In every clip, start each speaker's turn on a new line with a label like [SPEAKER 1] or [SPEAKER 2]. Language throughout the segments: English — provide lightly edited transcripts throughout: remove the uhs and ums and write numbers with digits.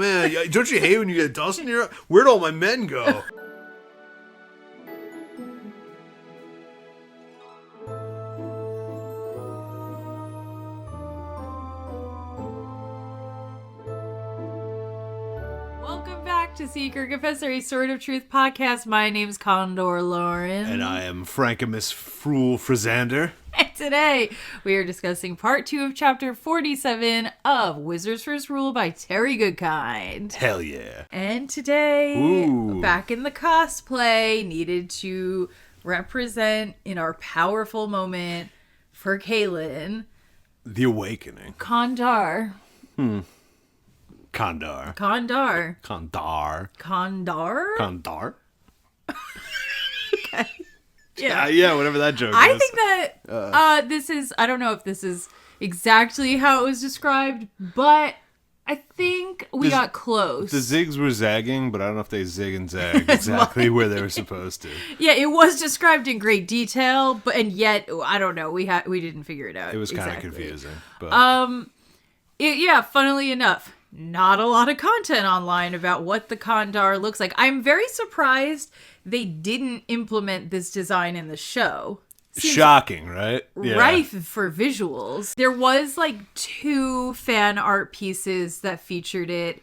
[SPEAKER 1] man, don't you hate when you get dust in your... Where'd all my men go?
[SPEAKER 2] To Secret Confessor, a Sword of Truth podcast. My name's Condor Lauren.
[SPEAKER 1] And I am Frankimus Frule Frizander.
[SPEAKER 2] And today we are discussing part 2 of chapter 47 of Wizard's First Rule by Terry Goodkind.
[SPEAKER 1] Hell yeah.
[SPEAKER 2] And today, back in the cosplay, needed to represent in our powerful moment for Kahlan.
[SPEAKER 1] The Awakening.
[SPEAKER 2] Condar.
[SPEAKER 1] Condar.
[SPEAKER 2] Okay.
[SPEAKER 1] Yeah, whatever that joke is.
[SPEAKER 2] I think that this is, I don't know if this is exactly how it was described, but I think we got close.
[SPEAKER 1] The zigs were zagging, but I don't know if they zig and zag exactly where they were supposed to.
[SPEAKER 2] Yeah, it was described in great detail, and yet, I don't know, we didn't figure it out.
[SPEAKER 1] It was kind of confusing. But.
[SPEAKER 2] Funnily enough, not a lot of content online about what the Condar looks like. I'm very surprised they didn't implement this design in the show. Seems
[SPEAKER 1] shocking, right?
[SPEAKER 2] Yeah. Rife for visuals. There was like 2 fan art pieces that featured it,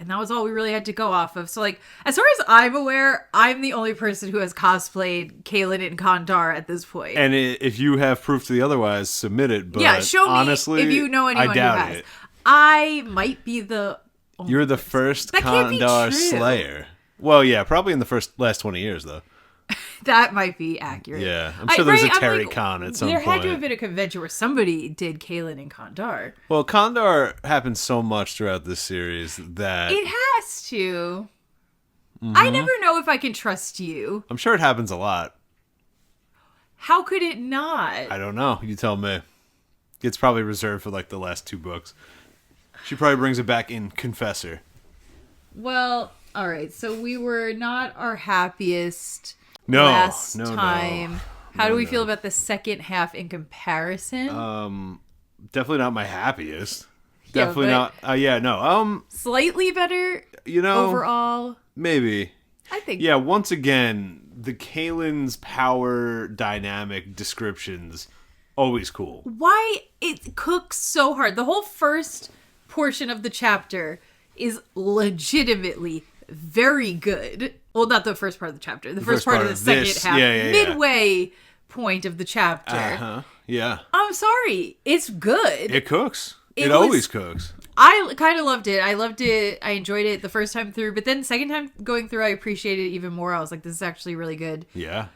[SPEAKER 2] and that was all we really had to go off of. So like, as far as I'm aware, I'm the only person who has cosplayed Kahlan and Condar at this point.
[SPEAKER 1] And if you have proof to the otherwise, submit it. But
[SPEAKER 2] yeah, show me
[SPEAKER 1] honestly,
[SPEAKER 2] if you know anyone
[SPEAKER 1] I doubt
[SPEAKER 2] who has.
[SPEAKER 1] it.
[SPEAKER 2] I might be the...
[SPEAKER 1] You're the first Condar slayer. Well, yeah, probably in the last 20 years, though.
[SPEAKER 2] That might be accurate.
[SPEAKER 1] Yeah, I'm sure there's a Terry Con at some point.
[SPEAKER 2] There had to have been a convention where somebody did Kahlan and Condar.
[SPEAKER 1] Well, Condar happens so much throughout this series that...
[SPEAKER 2] It has to. Mm-hmm. I never know if I can trust you.
[SPEAKER 1] I'm sure it happens a lot.
[SPEAKER 2] How could it not?
[SPEAKER 1] I don't know. You tell me. It's probably reserved for, like, the last 2 books. She probably brings it back in Confessor.
[SPEAKER 2] Well, all right. So we were not our happiest last time.
[SPEAKER 1] No.
[SPEAKER 2] How do we feel about the second half in comparison?
[SPEAKER 1] Definitely not my happiest.
[SPEAKER 2] Yeah,
[SPEAKER 1] definitely not.
[SPEAKER 2] Slightly better. Overall.
[SPEAKER 1] Maybe.
[SPEAKER 2] I think.
[SPEAKER 1] Yeah. Once again, the Kahlan's power dynamic descriptions always cool.
[SPEAKER 2] Why it cooks so hard? The whole first portion of the chapter is legitimately very good. Well, not the first part of the chapter. The first part of the second half. Midway point of the chapter.
[SPEAKER 1] Uh-huh. Yeah.
[SPEAKER 2] I'm sorry. It's good.
[SPEAKER 1] It cooks. It always cooks.
[SPEAKER 2] I kind of loved it. I loved it. I enjoyed it the first time through. But then the second time going through, I appreciated it even more. I was like, this is actually really good.
[SPEAKER 1] Yeah.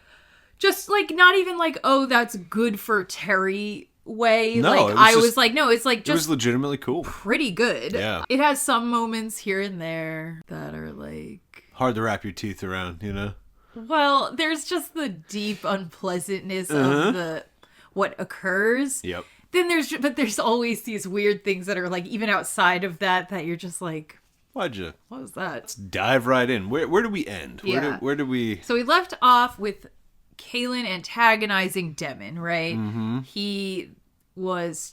[SPEAKER 2] Just like, not even like, oh, that's good for Terry way.
[SPEAKER 1] No,
[SPEAKER 2] like I was like, no, it's like just
[SPEAKER 1] it was legitimately cool.
[SPEAKER 2] Pretty good.
[SPEAKER 1] Yeah. It
[SPEAKER 2] has some moments here and there that are like
[SPEAKER 1] hard to wrap your teeth around, you know?
[SPEAKER 2] Well, there's just the deep unpleasantness of what occurs.
[SPEAKER 1] Yep.
[SPEAKER 2] Then there's always these weird things that are like even outside of that you're just like,
[SPEAKER 1] what
[SPEAKER 2] was that?
[SPEAKER 1] Let's dive right in. Where do we end?
[SPEAKER 2] Yeah.
[SPEAKER 1] Where do we...
[SPEAKER 2] So we left off with Kahlan antagonizing Demmin, right?
[SPEAKER 1] Mm-hmm.
[SPEAKER 2] He was,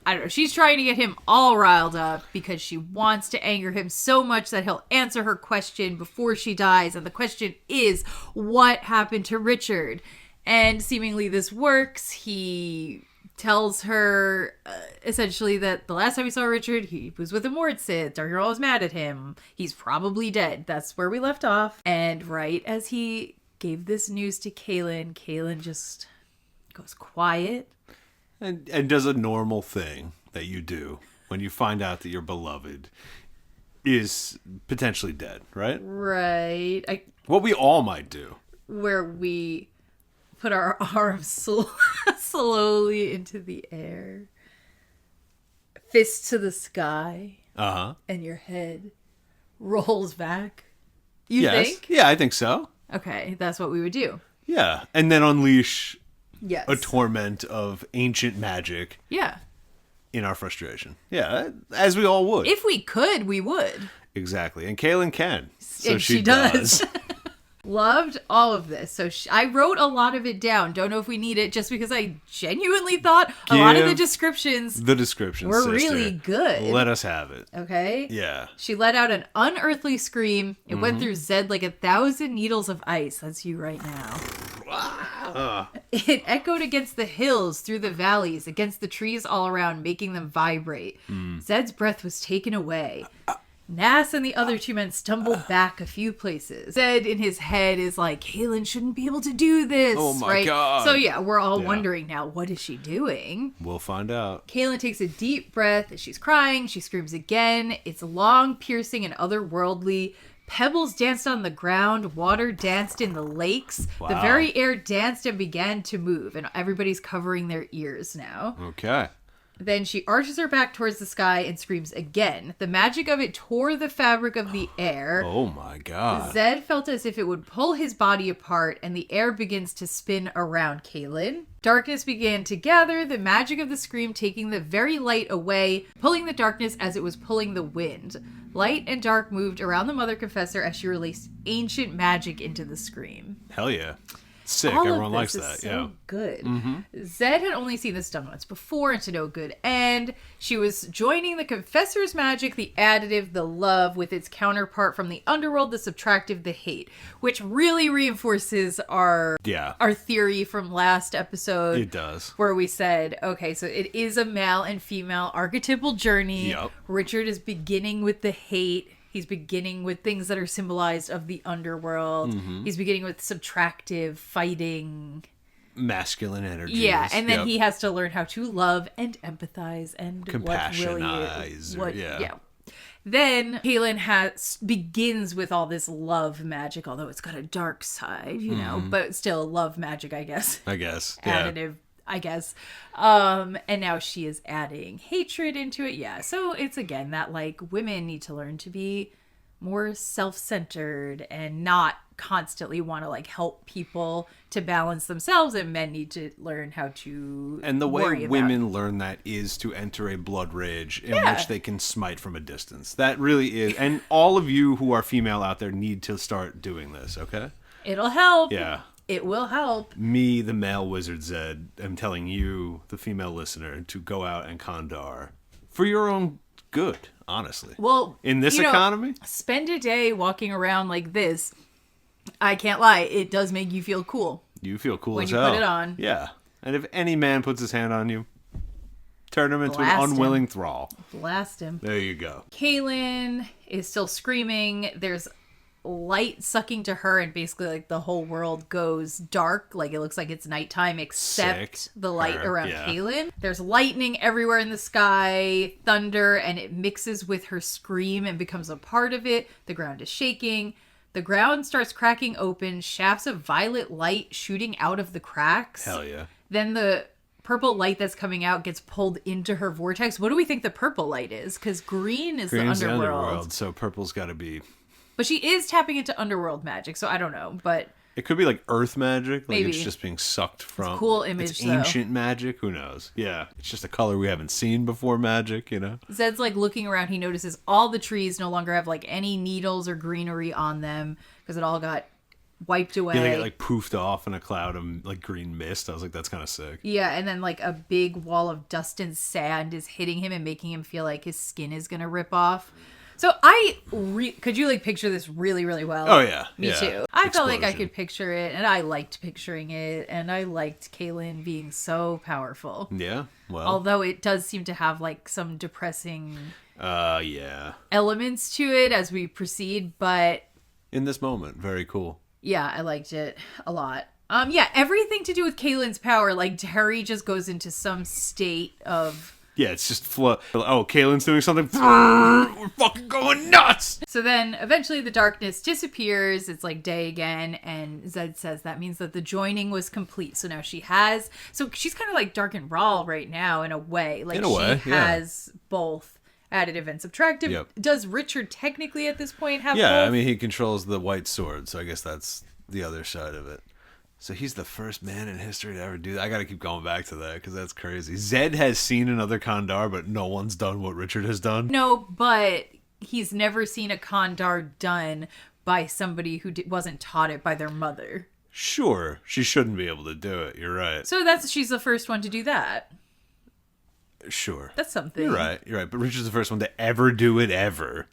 [SPEAKER 2] I don't know, she's trying to get him all riled up because she wants to anger him so much that he'll answer her question before she dies. And the question is, what happened to Richard? And seemingly this works. He tells her essentially that the last time he saw Richard, he was with a Mordsit. Dark Girl was mad at him. He's probably dead. That's where we left off. And right as he gave this news to Kahlan just goes quiet.
[SPEAKER 1] And does a normal thing that you do when you find out that your beloved is potentially dead, right?
[SPEAKER 2] Right.
[SPEAKER 1] What we all might do.
[SPEAKER 2] Where we put our arms slowly into the air. Fist to the sky.
[SPEAKER 1] Uh-huh.
[SPEAKER 2] And your head rolls back. You think?
[SPEAKER 1] Yeah, I think so.
[SPEAKER 2] Okay, that's what we would do.
[SPEAKER 1] Yeah, and then unleash
[SPEAKER 2] yes.
[SPEAKER 1] a torment of ancient magic.
[SPEAKER 2] Yeah.
[SPEAKER 1] In our frustration. Yeah, as we all would.
[SPEAKER 2] If we could, we would.
[SPEAKER 1] Exactly, and Kahlan can. So
[SPEAKER 2] and she does. Loved all of this. So I wrote a lot of it down. Don't know if we need it, just because I genuinely thought a lot of the descriptions
[SPEAKER 1] were
[SPEAKER 2] sister. Really good.
[SPEAKER 1] Let us have it.
[SPEAKER 2] Okay?
[SPEAKER 1] Yeah.
[SPEAKER 2] She let out an unearthly scream. It went through Zed like 1,000 needles of ice. That's you right now. It echoed against the hills, through the valleys, against the trees all around, making them vibrate. Zed's breath was taken away. Nass and the other two men stumbled back a few places. Zed in his head is like, Kahlan shouldn't be able to do this.
[SPEAKER 1] Oh my God.
[SPEAKER 2] So yeah, we're all wondering now, what is she doing?
[SPEAKER 1] We'll find out.
[SPEAKER 2] Kahlan takes a deep breath. She's crying. She screams again. It's long, piercing, and otherworldly. Pebbles danced on the ground. Water danced in the lakes.
[SPEAKER 1] Wow.
[SPEAKER 2] The very air danced and began to move. And everybody's covering their ears now.
[SPEAKER 1] Okay.
[SPEAKER 2] Then she arches her back towards the sky and screams again. The magic of it tore the fabric of the air.
[SPEAKER 1] Oh my God.
[SPEAKER 2] Zed felt as if it would pull his body apart, and the air begins to spin around Kahlan. Darkness began to gather, the magic of the scream taking the very light away, pulling the darkness as it was pulling the wind. Light and dark moved around the Mother Confessor as she released ancient magic into the scream.
[SPEAKER 1] Hell yeah. Sick.
[SPEAKER 2] All
[SPEAKER 1] Everyone
[SPEAKER 2] of
[SPEAKER 1] likes
[SPEAKER 2] this
[SPEAKER 1] that.
[SPEAKER 2] is so
[SPEAKER 1] Yeah.
[SPEAKER 2] good. Zed had only seen this done once before, and to no good end. She was joining the Confessor's magic, the additive, the love, with its counterpart from the underworld, the subtractive, the hate, which really reinforces our theory from last episode.
[SPEAKER 1] It does.
[SPEAKER 2] Where we said, okay, so it is a male and female archetypal journey.
[SPEAKER 1] Yep.
[SPEAKER 2] Richard is beginning with the hate. He's beginning with things that are symbolized of the underworld. He's beginning with subtractive, fighting,
[SPEAKER 1] masculine energies.
[SPEAKER 2] Yeah, and then he has to learn how to love and empathize and
[SPEAKER 1] compassionize.
[SPEAKER 2] Then Kahlan begins with all this love magic, although it's got a dark side, you know, but still love magic, I guess. Additive. I guess. And now she is adding hatred into it. Yeah. So it's again that like women need to learn to be more self-centered and not constantly want to like help people to balance themselves, and men need to learn how to
[SPEAKER 1] and the way women learn that is to enter a blood rage in which they can smite from a distance. That really is. And all of you who are female out there need to start doing this, okay?
[SPEAKER 2] It'll help.
[SPEAKER 1] Yeah.
[SPEAKER 2] It will help.
[SPEAKER 1] Me, the male wizard Zed, am telling you, the female listener, to go out and Kandar for your own good, honestly.
[SPEAKER 2] Well,
[SPEAKER 1] in this economy,
[SPEAKER 2] spend a day walking around like this. I can't lie, it does make you feel cool.
[SPEAKER 1] You feel cool
[SPEAKER 2] when
[SPEAKER 1] as
[SPEAKER 2] you
[SPEAKER 1] hell.
[SPEAKER 2] Put it on.
[SPEAKER 1] Yeah. And if any man puts his hand on you, turn him into an unwilling thrall.
[SPEAKER 2] Blast him.
[SPEAKER 1] There you go.
[SPEAKER 2] Kahlan is still screaming. There's light sucking to her, and basically like the whole world goes dark, like it looks like it's nighttime except the light around Kahlan. There's lightning everywhere in the sky, thunder, and it mixes with her scream and becomes a part of it. The ground is shaking. The ground starts cracking open, shafts of violet light shooting out of the cracks.
[SPEAKER 1] Hell yeah.
[SPEAKER 2] Then the purple light that's coming out gets pulled into her vortex. What do we think the purple light is? Because Green's the underworld.
[SPEAKER 1] So purple's got to be...
[SPEAKER 2] But she is tapping into underworld magic, so I don't know. But
[SPEAKER 1] it could be like earth magic. Like
[SPEAKER 2] maybe.
[SPEAKER 1] It's just being sucked from...
[SPEAKER 2] It's a cool image,
[SPEAKER 1] it's ancient magic. Who knows? Yeah. It's just a color we haven't seen before magic, you know?
[SPEAKER 2] Zed's like looking around. He notices all the trees no longer have like any needles or greenery on them because it all got wiped away.
[SPEAKER 1] Yeah, they get like poofed off in a cloud of like green mist. I was like, that's kind of sick.
[SPEAKER 2] Yeah, and then like a big wall of dust and sand is hitting him and making him feel like his skin is going to rip off. So could you like picture this really, really well?
[SPEAKER 1] Oh yeah.
[SPEAKER 2] Me too. I felt like I could picture it, and I liked picturing it, and I liked Kahlan being so powerful.
[SPEAKER 1] Yeah, well.
[SPEAKER 2] Although it does seem to have like some depressing elements to it as we proceed, but...
[SPEAKER 1] In this moment, very cool.
[SPEAKER 2] Yeah, I liked it a lot. Yeah, everything to do with Kahlan's power, like Terry just goes into some state of...
[SPEAKER 1] Yeah, it's just oh, Kahlan's doing something. We're fucking going nuts.
[SPEAKER 2] So then eventually the darkness disappears. It's like day again. And Zed says that means that the joining was complete. So now she's kind of like Dark and Raw right now in a way. Like she has both additive and subtractive.
[SPEAKER 1] Yep.
[SPEAKER 2] Does Richard technically at this point have both?
[SPEAKER 1] I mean, he controls the white sword. So I guess that's the other side of it. So he's the first man in history to ever do that. I got to keep going back to that because that's crazy. Zed has seen another Kandar, but no one's done what Richard has done.
[SPEAKER 2] No, but he's never seen a Kandar done by somebody who wasn't taught it by their mother.
[SPEAKER 1] Sure, she shouldn't be able to do it. You're right.
[SPEAKER 2] So she's the first one to do that.
[SPEAKER 1] Sure.
[SPEAKER 2] That's something.
[SPEAKER 1] You're right. But Richard's the first one to ever do it ever.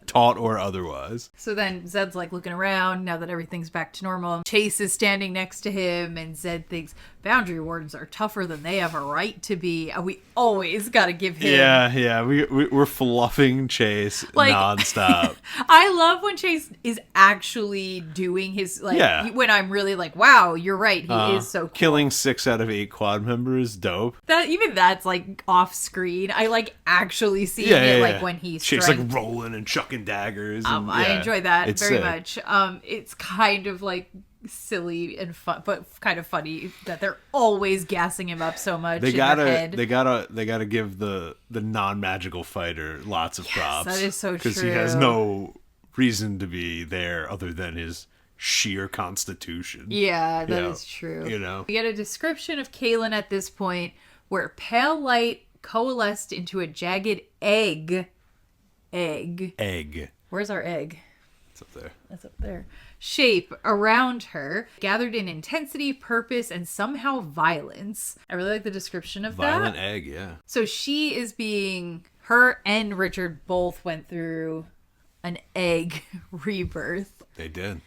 [SPEAKER 1] Taught or otherwise.
[SPEAKER 2] So then Zed's like looking around now that everything's back to normal. Chase is standing next to him, and Zed thinks boundary wardens are tougher than they have a right to be. We always got to give him.
[SPEAKER 1] Yeah. We're fluffing Chase nonstop.
[SPEAKER 2] I love when Chase is actually doing his when I'm really like, wow, you're right. He is so cool.
[SPEAKER 1] Killing 6 out of 8 quad members, dope.
[SPEAKER 2] That's like off screen. I like actually seeing it like when he's
[SPEAKER 1] Chase like rolling and chucking daggers. And,
[SPEAKER 2] I enjoy that very
[SPEAKER 1] sick.
[SPEAKER 2] much. It's kind of like silly and fun, but kind of funny that they're always gassing him up so much. They
[SPEAKER 1] gotta give the non-magical fighter lots of props.
[SPEAKER 2] That is so true.
[SPEAKER 1] Because he has no reason to be there other than his sheer constitution.
[SPEAKER 2] Yeah, that is true. We get a description of Kahlan at this point where pale light coalesced into a jagged egg. Where's our egg?
[SPEAKER 1] It's up there.
[SPEAKER 2] That's up there. Shape around her, gathered in intensity, purpose, and somehow violence. I really like the description of
[SPEAKER 1] Violent egg, yeah.
[SPEAKER 2] So her and Richard both went through an egg rebirth.
[SPEAKER 1] They did.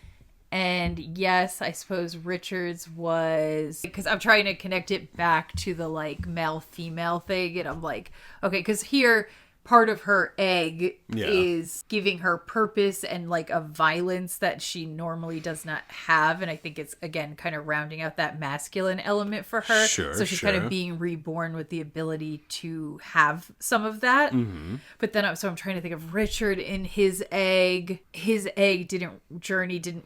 [SPEAKER 2] And yes, I suppose Richard's was, because I'm trying to connect it back to the like male-female thing. And I'm like, okay, because here part of her egg is giving her purpose and like a violence that she normally does not have. And I think it's, again, kind of rounding out that masculine element for her. So she's kind of being reborn with the ability to have some of that. Mm-hmm. But then I'm trying to think of Richard in his egg. His egg didn't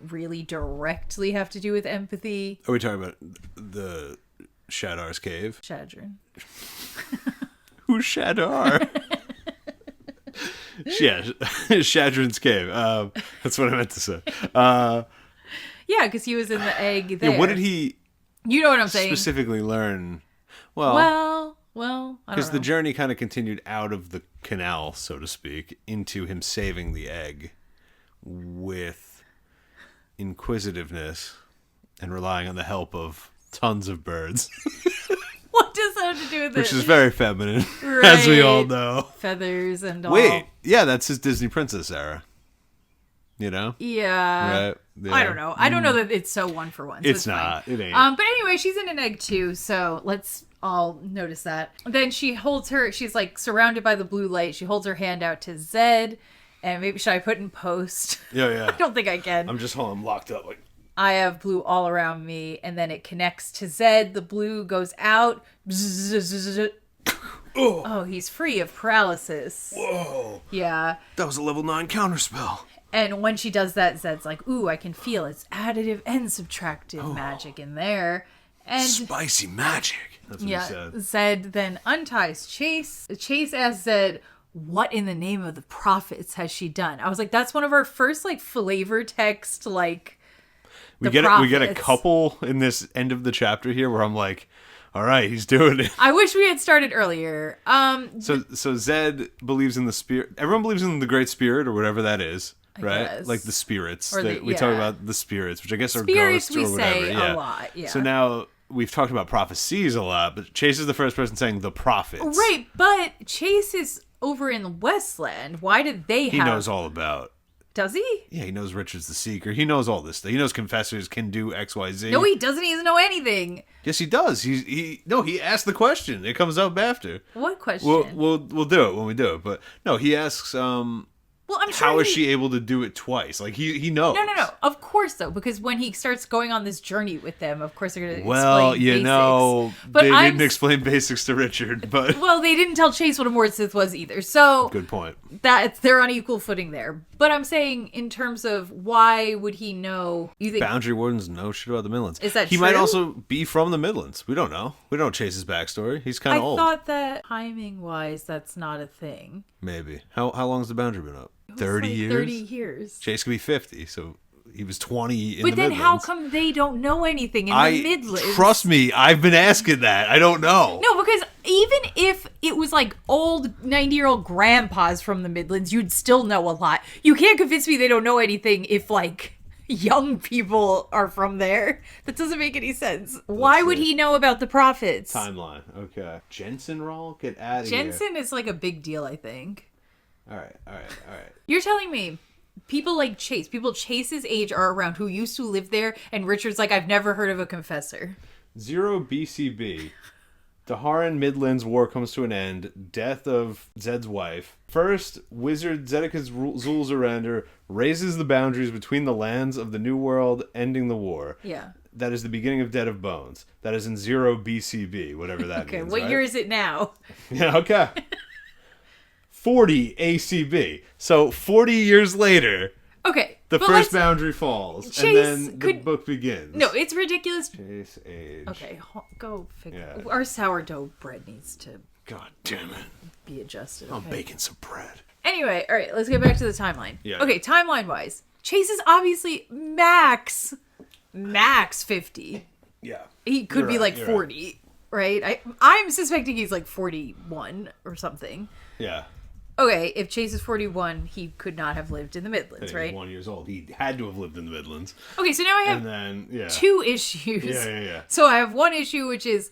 [SPEAKER 2] really directly have to do with empathy.
[SPEAKER 1] Are we talking about the Shadar's cave?
[SPEAKER 2] Shadrin.
[SPEAKER 1] Who's Shadar? Yeah, Shadrin's cave. That's what I meant to say.
[SPEAKER 2] Yeah, because he was in the egg there.
[SPEAKER 1] Yeah, what did he?
[SPEAKER 2] You know what I'm saying?
[SPEAKER 1] Specifically learn.
[SPEAKER 2] Well, I don't know.
[SPEAKER 1] Because the journey kind of continued out of the canal, so to speak, into him saving the egg with inquisitiveness and relying on the help of tons of birds.
[SPEAKER 2] What does that have to do with it?
[SPEAKER 1] Which is very feminine, as we all know.
[SPEAKER 2] Feathers and all.
[SPEAKER 1] Wait, yeah, that's his Disney princess era. You know?
[SPEAKER 2] Yeah.
[SPEAKER 1] Right? Yeah.
[SPEAKER 2] I don't know. I don't know that it's so one for one. So
[SPEAKER 1] it's not.
[SPEAKER 2] Fine.
[SPEAKER 1] It ain't.
[SPEAKER 2] But anyway, she's in an egg too, so let's all notice that. Then she's like surrounded by the blue light. She holds her hand out to Zed, and maybe should I put in post?
[SPEAKER 1] Yeah.
[SPEAKER 2] I don't think I can.
[SPEAKER 1] I'm locked up like.
[SPEAKER 2] I have blue all around me, and then it connects to Zed. The blue goes out. Oh, he's free of paralysis.
[SPEAKER 1] Whoa.
[SPEAKER 2] Yeah.
[SPEAKER 1] That was a level 9 counterspell.
[SPEAKER 2] And when she does that, Zed's like, ooh, I can feel it's additive and subtractive magic in there. And
[SPEAKER 1] spicy magic. That's what he said.
[SPEAKER 2] Zed then unties Chase. Chase asks Zed, what in the name of the prophets has she done? I was like, that's one of our first like flavor text like. We get
[SPEAKER 1] a couple in this end of the chapter here where I'm like, all right, he's doing it.
[SPEAKER 2] I wish we had started earlier.
[SPEAKER 1] So Zed believes in the spirit. Everyone believes in the Great Spirit or whatever that is, right?
[SPEAKER 2] Guess.
[SPEAKER 1] Like the spirits.
[SPEAKER 2] Or
[SPEAKER 1] we talk about the spirits, which I guess are
[SPEAKER 2] spirits
[SPEAKER 1] ghosts or whatever.
[SPEAKER 2] We say a lot, yeah.
[SPEAKER 1] So now we've talked about prophecies a lot, but Chase is the first person saying the prophets.
[SPEAKER 2] Right, but Chase is over in Westland. Why did they have...
[SPEAKER 1] He knows all about...
[SPEAKER 2] Does he?
[SPEAKER 1] Yeah, he knows Richard's the Seeker. He knows all this stuff. He knows confessors can do X, Y, Z.
[SPEAKER 2] No, he doesn't. He doesn't know anything.
[SPEAKER 1] Yes, he does. He asked the question. It comes up after.
[SPEAKER 2] What question?
[SPEAKER 1] We'll do it when we do it. But no, he asks.
[SPEAKER 2] Well, I'm sure
[SPEAKER 1] how is she able to do it twice? Like he knows.
[SPEAKER 2] No. Of course, though, because when he starts going on this journey with them, of course they're going to explain basics.
[SPEAKER 1] But they didn't explain basics to Richard. But
[SPEAKER 2] well, they didn't tell Chase what a Mordsith was either. So
[SPEAKER 1] good point.
[SPEAKER 2] They're on equal footing there. But I'm saying, in terms of why would he know? You think
[SPEAKER 1] boundary wardens know shit about the Midlands?
[SPEAKER 2] Is that
[SPEAKER 1] he
[SPEAKER 2] true?
[SPEAKER 1] might also be from the Midlands. We don't know. We don't know Chase's backstory. He's kind of old.
[SPEAKER 2] I thought that timing wise, that's not a thing.
[SPEAKER 1] Maybe. How long has the boundary been up? 30 years?
[SPEAKER 2] 30 years.
[SPEAKER 1] Chase could be 50, so He was 20 in
[SPEAKER 2] but
[SPEAKER 1] the
[SPEAKER 2] then
[SPEAKER 1] Midlands.
[SPEAKER 2] how come they don't know anything in the Midlands?
[SPEAKER 1] Trust me, I've been asking that. I don't know.
[SPEAKER 2] No, because even if it was like old 90-year-old grandpas from the Midlands, you'd still know a lot. You can't convince me they don't know anything if like young people are from there. That doesn't make any sense. Why would he know about the prophets?
[SPEAKER 1] Timeline. Okay. Jensen roll? Get out of here.
[SPEAKER 2] Jensen is like a big deal, I think.
[SPEAKER 1] All right.
[SPEAKER 2] You're telling me people like Chase, people Chase's age are around who used to live there, and Richard's like, I've never heard of a confessor.
[SPEAKER 1] 0 BCB. The Haran Midlands War comes to an end. Death of Zed's wife. First, wizard Zedekiah's Zu'l Zorander raises the boundaries between the lands of the New World, ending the war.
[SPEAKER 2] Yeah.
[SPEAKER 1] That is the beginning of Dead of Bones. That is in 0 BCB, whatever that
[SPEAKER 2] okay,
[SPEAKER 1] means.
[SPEAKER 2] what
[SPEAKER 1] right?
[SPEAKER 2] year is it now?
[SPEAKER 1] Yeah, okay. 40 ACB. So 40 years later,
[SPEAKER 2] Okay.
[SPEAKER 1] the first boundary falls,
[SPEAKER 2] Chase
[SPEAKER 1] and then the book begins.
[SPEAKER 2] No, it's ridiculous.
[SPEAKER 1] Chase age.
[SPEAKER 2] Okay, go figure.
[SPEAKER 1] Yeah.
[SPEAKER 2] Our sourdough bread needs to
[SPEAKER 1] God damn it.
[SPEAKER 2] be adjusted.
[SPEAKER 1] I'm
[SPEAKER 2] Okay?
[SPEAKER 1] baking some bread.
[SPEAKER 2] Anyway, all right, let's get back to the timeline.
[SPEAKER 1] Yeah.
[SPEAKER 2] Okay, timeline-wise, Chase is obviously max 50.
[SPEAKER 1] Yeah.
[SPEAKER 2] He could
[SPEAKER 1] You're
[SPEAKER 2] be
[SPEAKER 1] right,
[SPEAKER 2] like
[SPEAKER 1] you're
[SPEAKER 2] 40, right? I'm suspecting he's like 41 or something.
[SPEAKER 1] Yeah.
[SPEAKER 2] Okay, if Chase is 41, he could not have lived in the Midlands,
[SPEAKER 1] He
[SPEAKER 2] right?
[SPEAKER 1] was 1 year old. He had to have lived in the Midlands.
[SPEAKER 2] Okay, so now I have
[SPEAKER 1] And then, yeah.
[SPEAKER 2] 2 issues.
[SPEAKER 1] Yeah.
[SPEAKER 2] So I have one issue, which is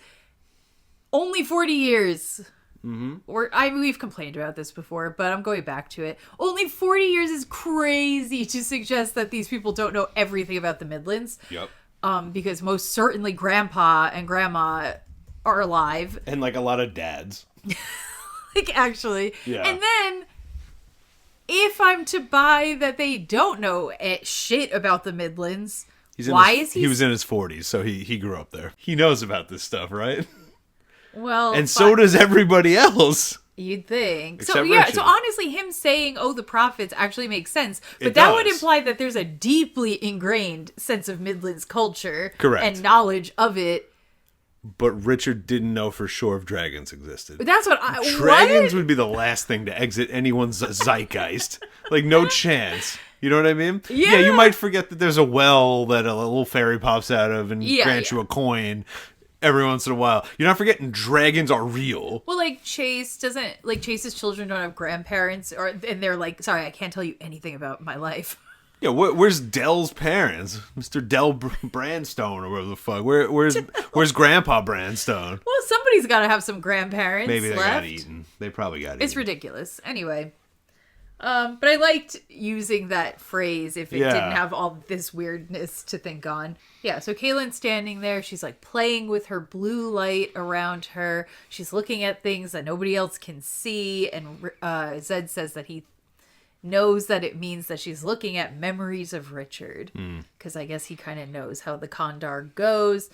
[SPEAKER 2] only 40 years. Mm-hmm. We've complained about this before, but I'm going back to it. Only 40 years is crazy to suggest that these people don't know everything about the Midlands.
[SPEAKER 1] Yep.
[SPEAKER 2] Because most certainly Grandpa and Grandma are alive.
[SPEAKER 1] And like a lot of dads.
[SPEAKER 2] Like, actually.
[SPEAKER 1] Yeah.
[SPEAKER 2] And then, if I'm to buy that they don't know shit about the Midlands,
[SPEAKER 1] He was in his 40s, so he grew up there. He knows about this stuff, right?
[SPEAKER 2] Well,
[SPEAKER 1] and so does everybody else.
[SPEAKER 2] You'd think.
[SPEAKER 1] Except
[SPEAKER 2] So, yeah,
[SPEAKER 1] Richard.
[SPEAKER 2] so honestly, him saying, the prophets actually makes sense. But
[SPEAKER 1] It
[SPEAKER 2] that would
[SPEAKER 1] does.
[SPEAKER 2] imply that there's a deeply ingrained sense of Midlands culture.
[SPEAKER 1] Correct.
[SPEAKER 2] And knowledge of it.
[SPEAKER 1] But Richard didn't know for sure if dragons existed.
[SPEAKER 2] But that's what
[SPEAKER 1] Dragons
[SPEAKER 2] what?
[SPEAKER 1] would be the last thing to exit anyone's zeitgeist. Like, no chance. You know what I mean?
[SPEAKER 2] Yeah.
[SPEAKER 1] You might forget that there's a well that a little fairy pops out of and grants you a coin every once in a while. You're not forgetting dragons are real.
[SPEAKER 2] Well, like, Chase's children don't have grandparents, and they're like, sorry, I can't tell you anything about my life.
[SPEAKER 1] Yeah, where's Dell's parents? Mr. Dell Brandstone or whatever the fuck. Where's Grandpa Brandstone?
[SPEAKER 2] Well, somebody's got to have some grandparents
[SPEAKER 1] Maybe they
[SPEAKER 2] left.
[SPEAKER 1] got eaten. They probably got eaten.
[SPEAKER 2] It's ridiculous. Anyway. But I liked using that phrase if it didn't have all this weirdness to think on. Yeah, so Kahlan's standing there. She's like playing with her blue light around her. She's looking at things that nobody else can see. And Zed says that he knows that it means that she's looking at memories of Richard. Because I guess he kind of knows how the Kandar goes.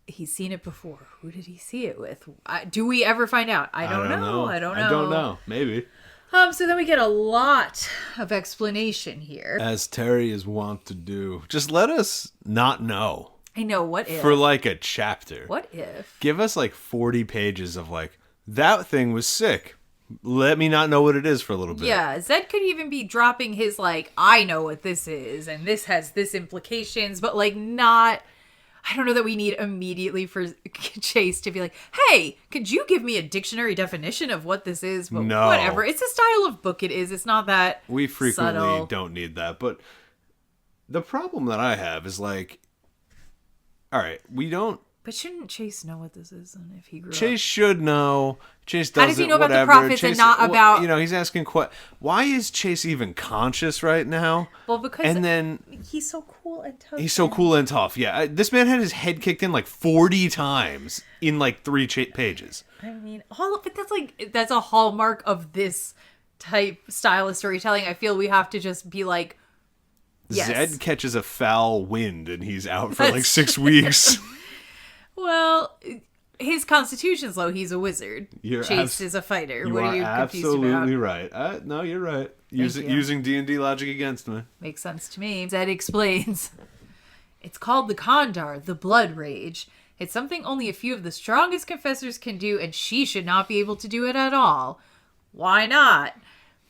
[SPEAKER 2] He's seen it before. Who did he see it with? Do we ever find out? I don't know. I don't know.
[SPEAKER 1] Maybe.
[SPEAKER 2] So then we get a lot of explanation here.
[SPEAKER 1] As Terry is wont to do. Just let us not know.
[SPEAKER 2] I know, what if?
[SPEAKER 1] For like a chapter.
[SPEAKER 2] What if?
[SPEAKER 1] Give us like 40 pages of like, that thing was sick. Let me not know what it is for a little bit.
[SPEAKER 2] Yeah, Zed could even be dropping his like, I know what this is, and this has this implications, but like not... I don't know that we need immediately for Chase to be like, hey, could you give me a dictionary definition of what this is? But
[SPEAKER 1] no.
[SPEAKER 2] Whatever. It's a style of book it is. It's not that
[SPEAKER 1] we frequently
[SPEAKER 2] subtle.
[SPEAKER 1] don't need that. But the problem that I have is like, all right, we don't...
[SPEAKER 2] But shouldn't Chase know what this is? And if he grew
[SPEAKER 1] Chase
[SPEAKER 2] up?
[SPEAKER 1] should know. Chase doesn't.
[SPEAKER 2] How does he know about the
[SPEAKER 1] whatever.
[SPEAKER 2] prophets
[SPEAKER 1] Chase,
[SPEAKER 2] and not about...
[SPEAKER 1] You know, he's asking why is Chase even conscious right now?
[SPEAKER 2] Well, because
[SPEAKER 1] and then
[SPEAKER 2] he's so cool and tough.
[SPEAKER 1] he's so cool and tough. Yeah, this man had his head kicked in like 40 times in like 3 pages.
[SPEAKER 2] I mean, but that's a hallmark of this type style of storytelling. I feel we have to just be like, yes.
[SPEAKER 1] Zed catches a foul wind and he's out for like 6 weeks.
[SPEAKER 2] Well, his constitution's low. He's a wizard. Chase is a fighter.
[SPEAKER 1] You
[SPEAKER 2] what are you confused about?
[SPEAKER 1] absolutely right. No, you're right. Using D&D logic against me.
[SPEAKER 2] Makes sense to me. Zed explains. It's called the Kandar, the blood rage. It's something only a few of the strongest confessors can do, and she should not be able to do it at all. Why not?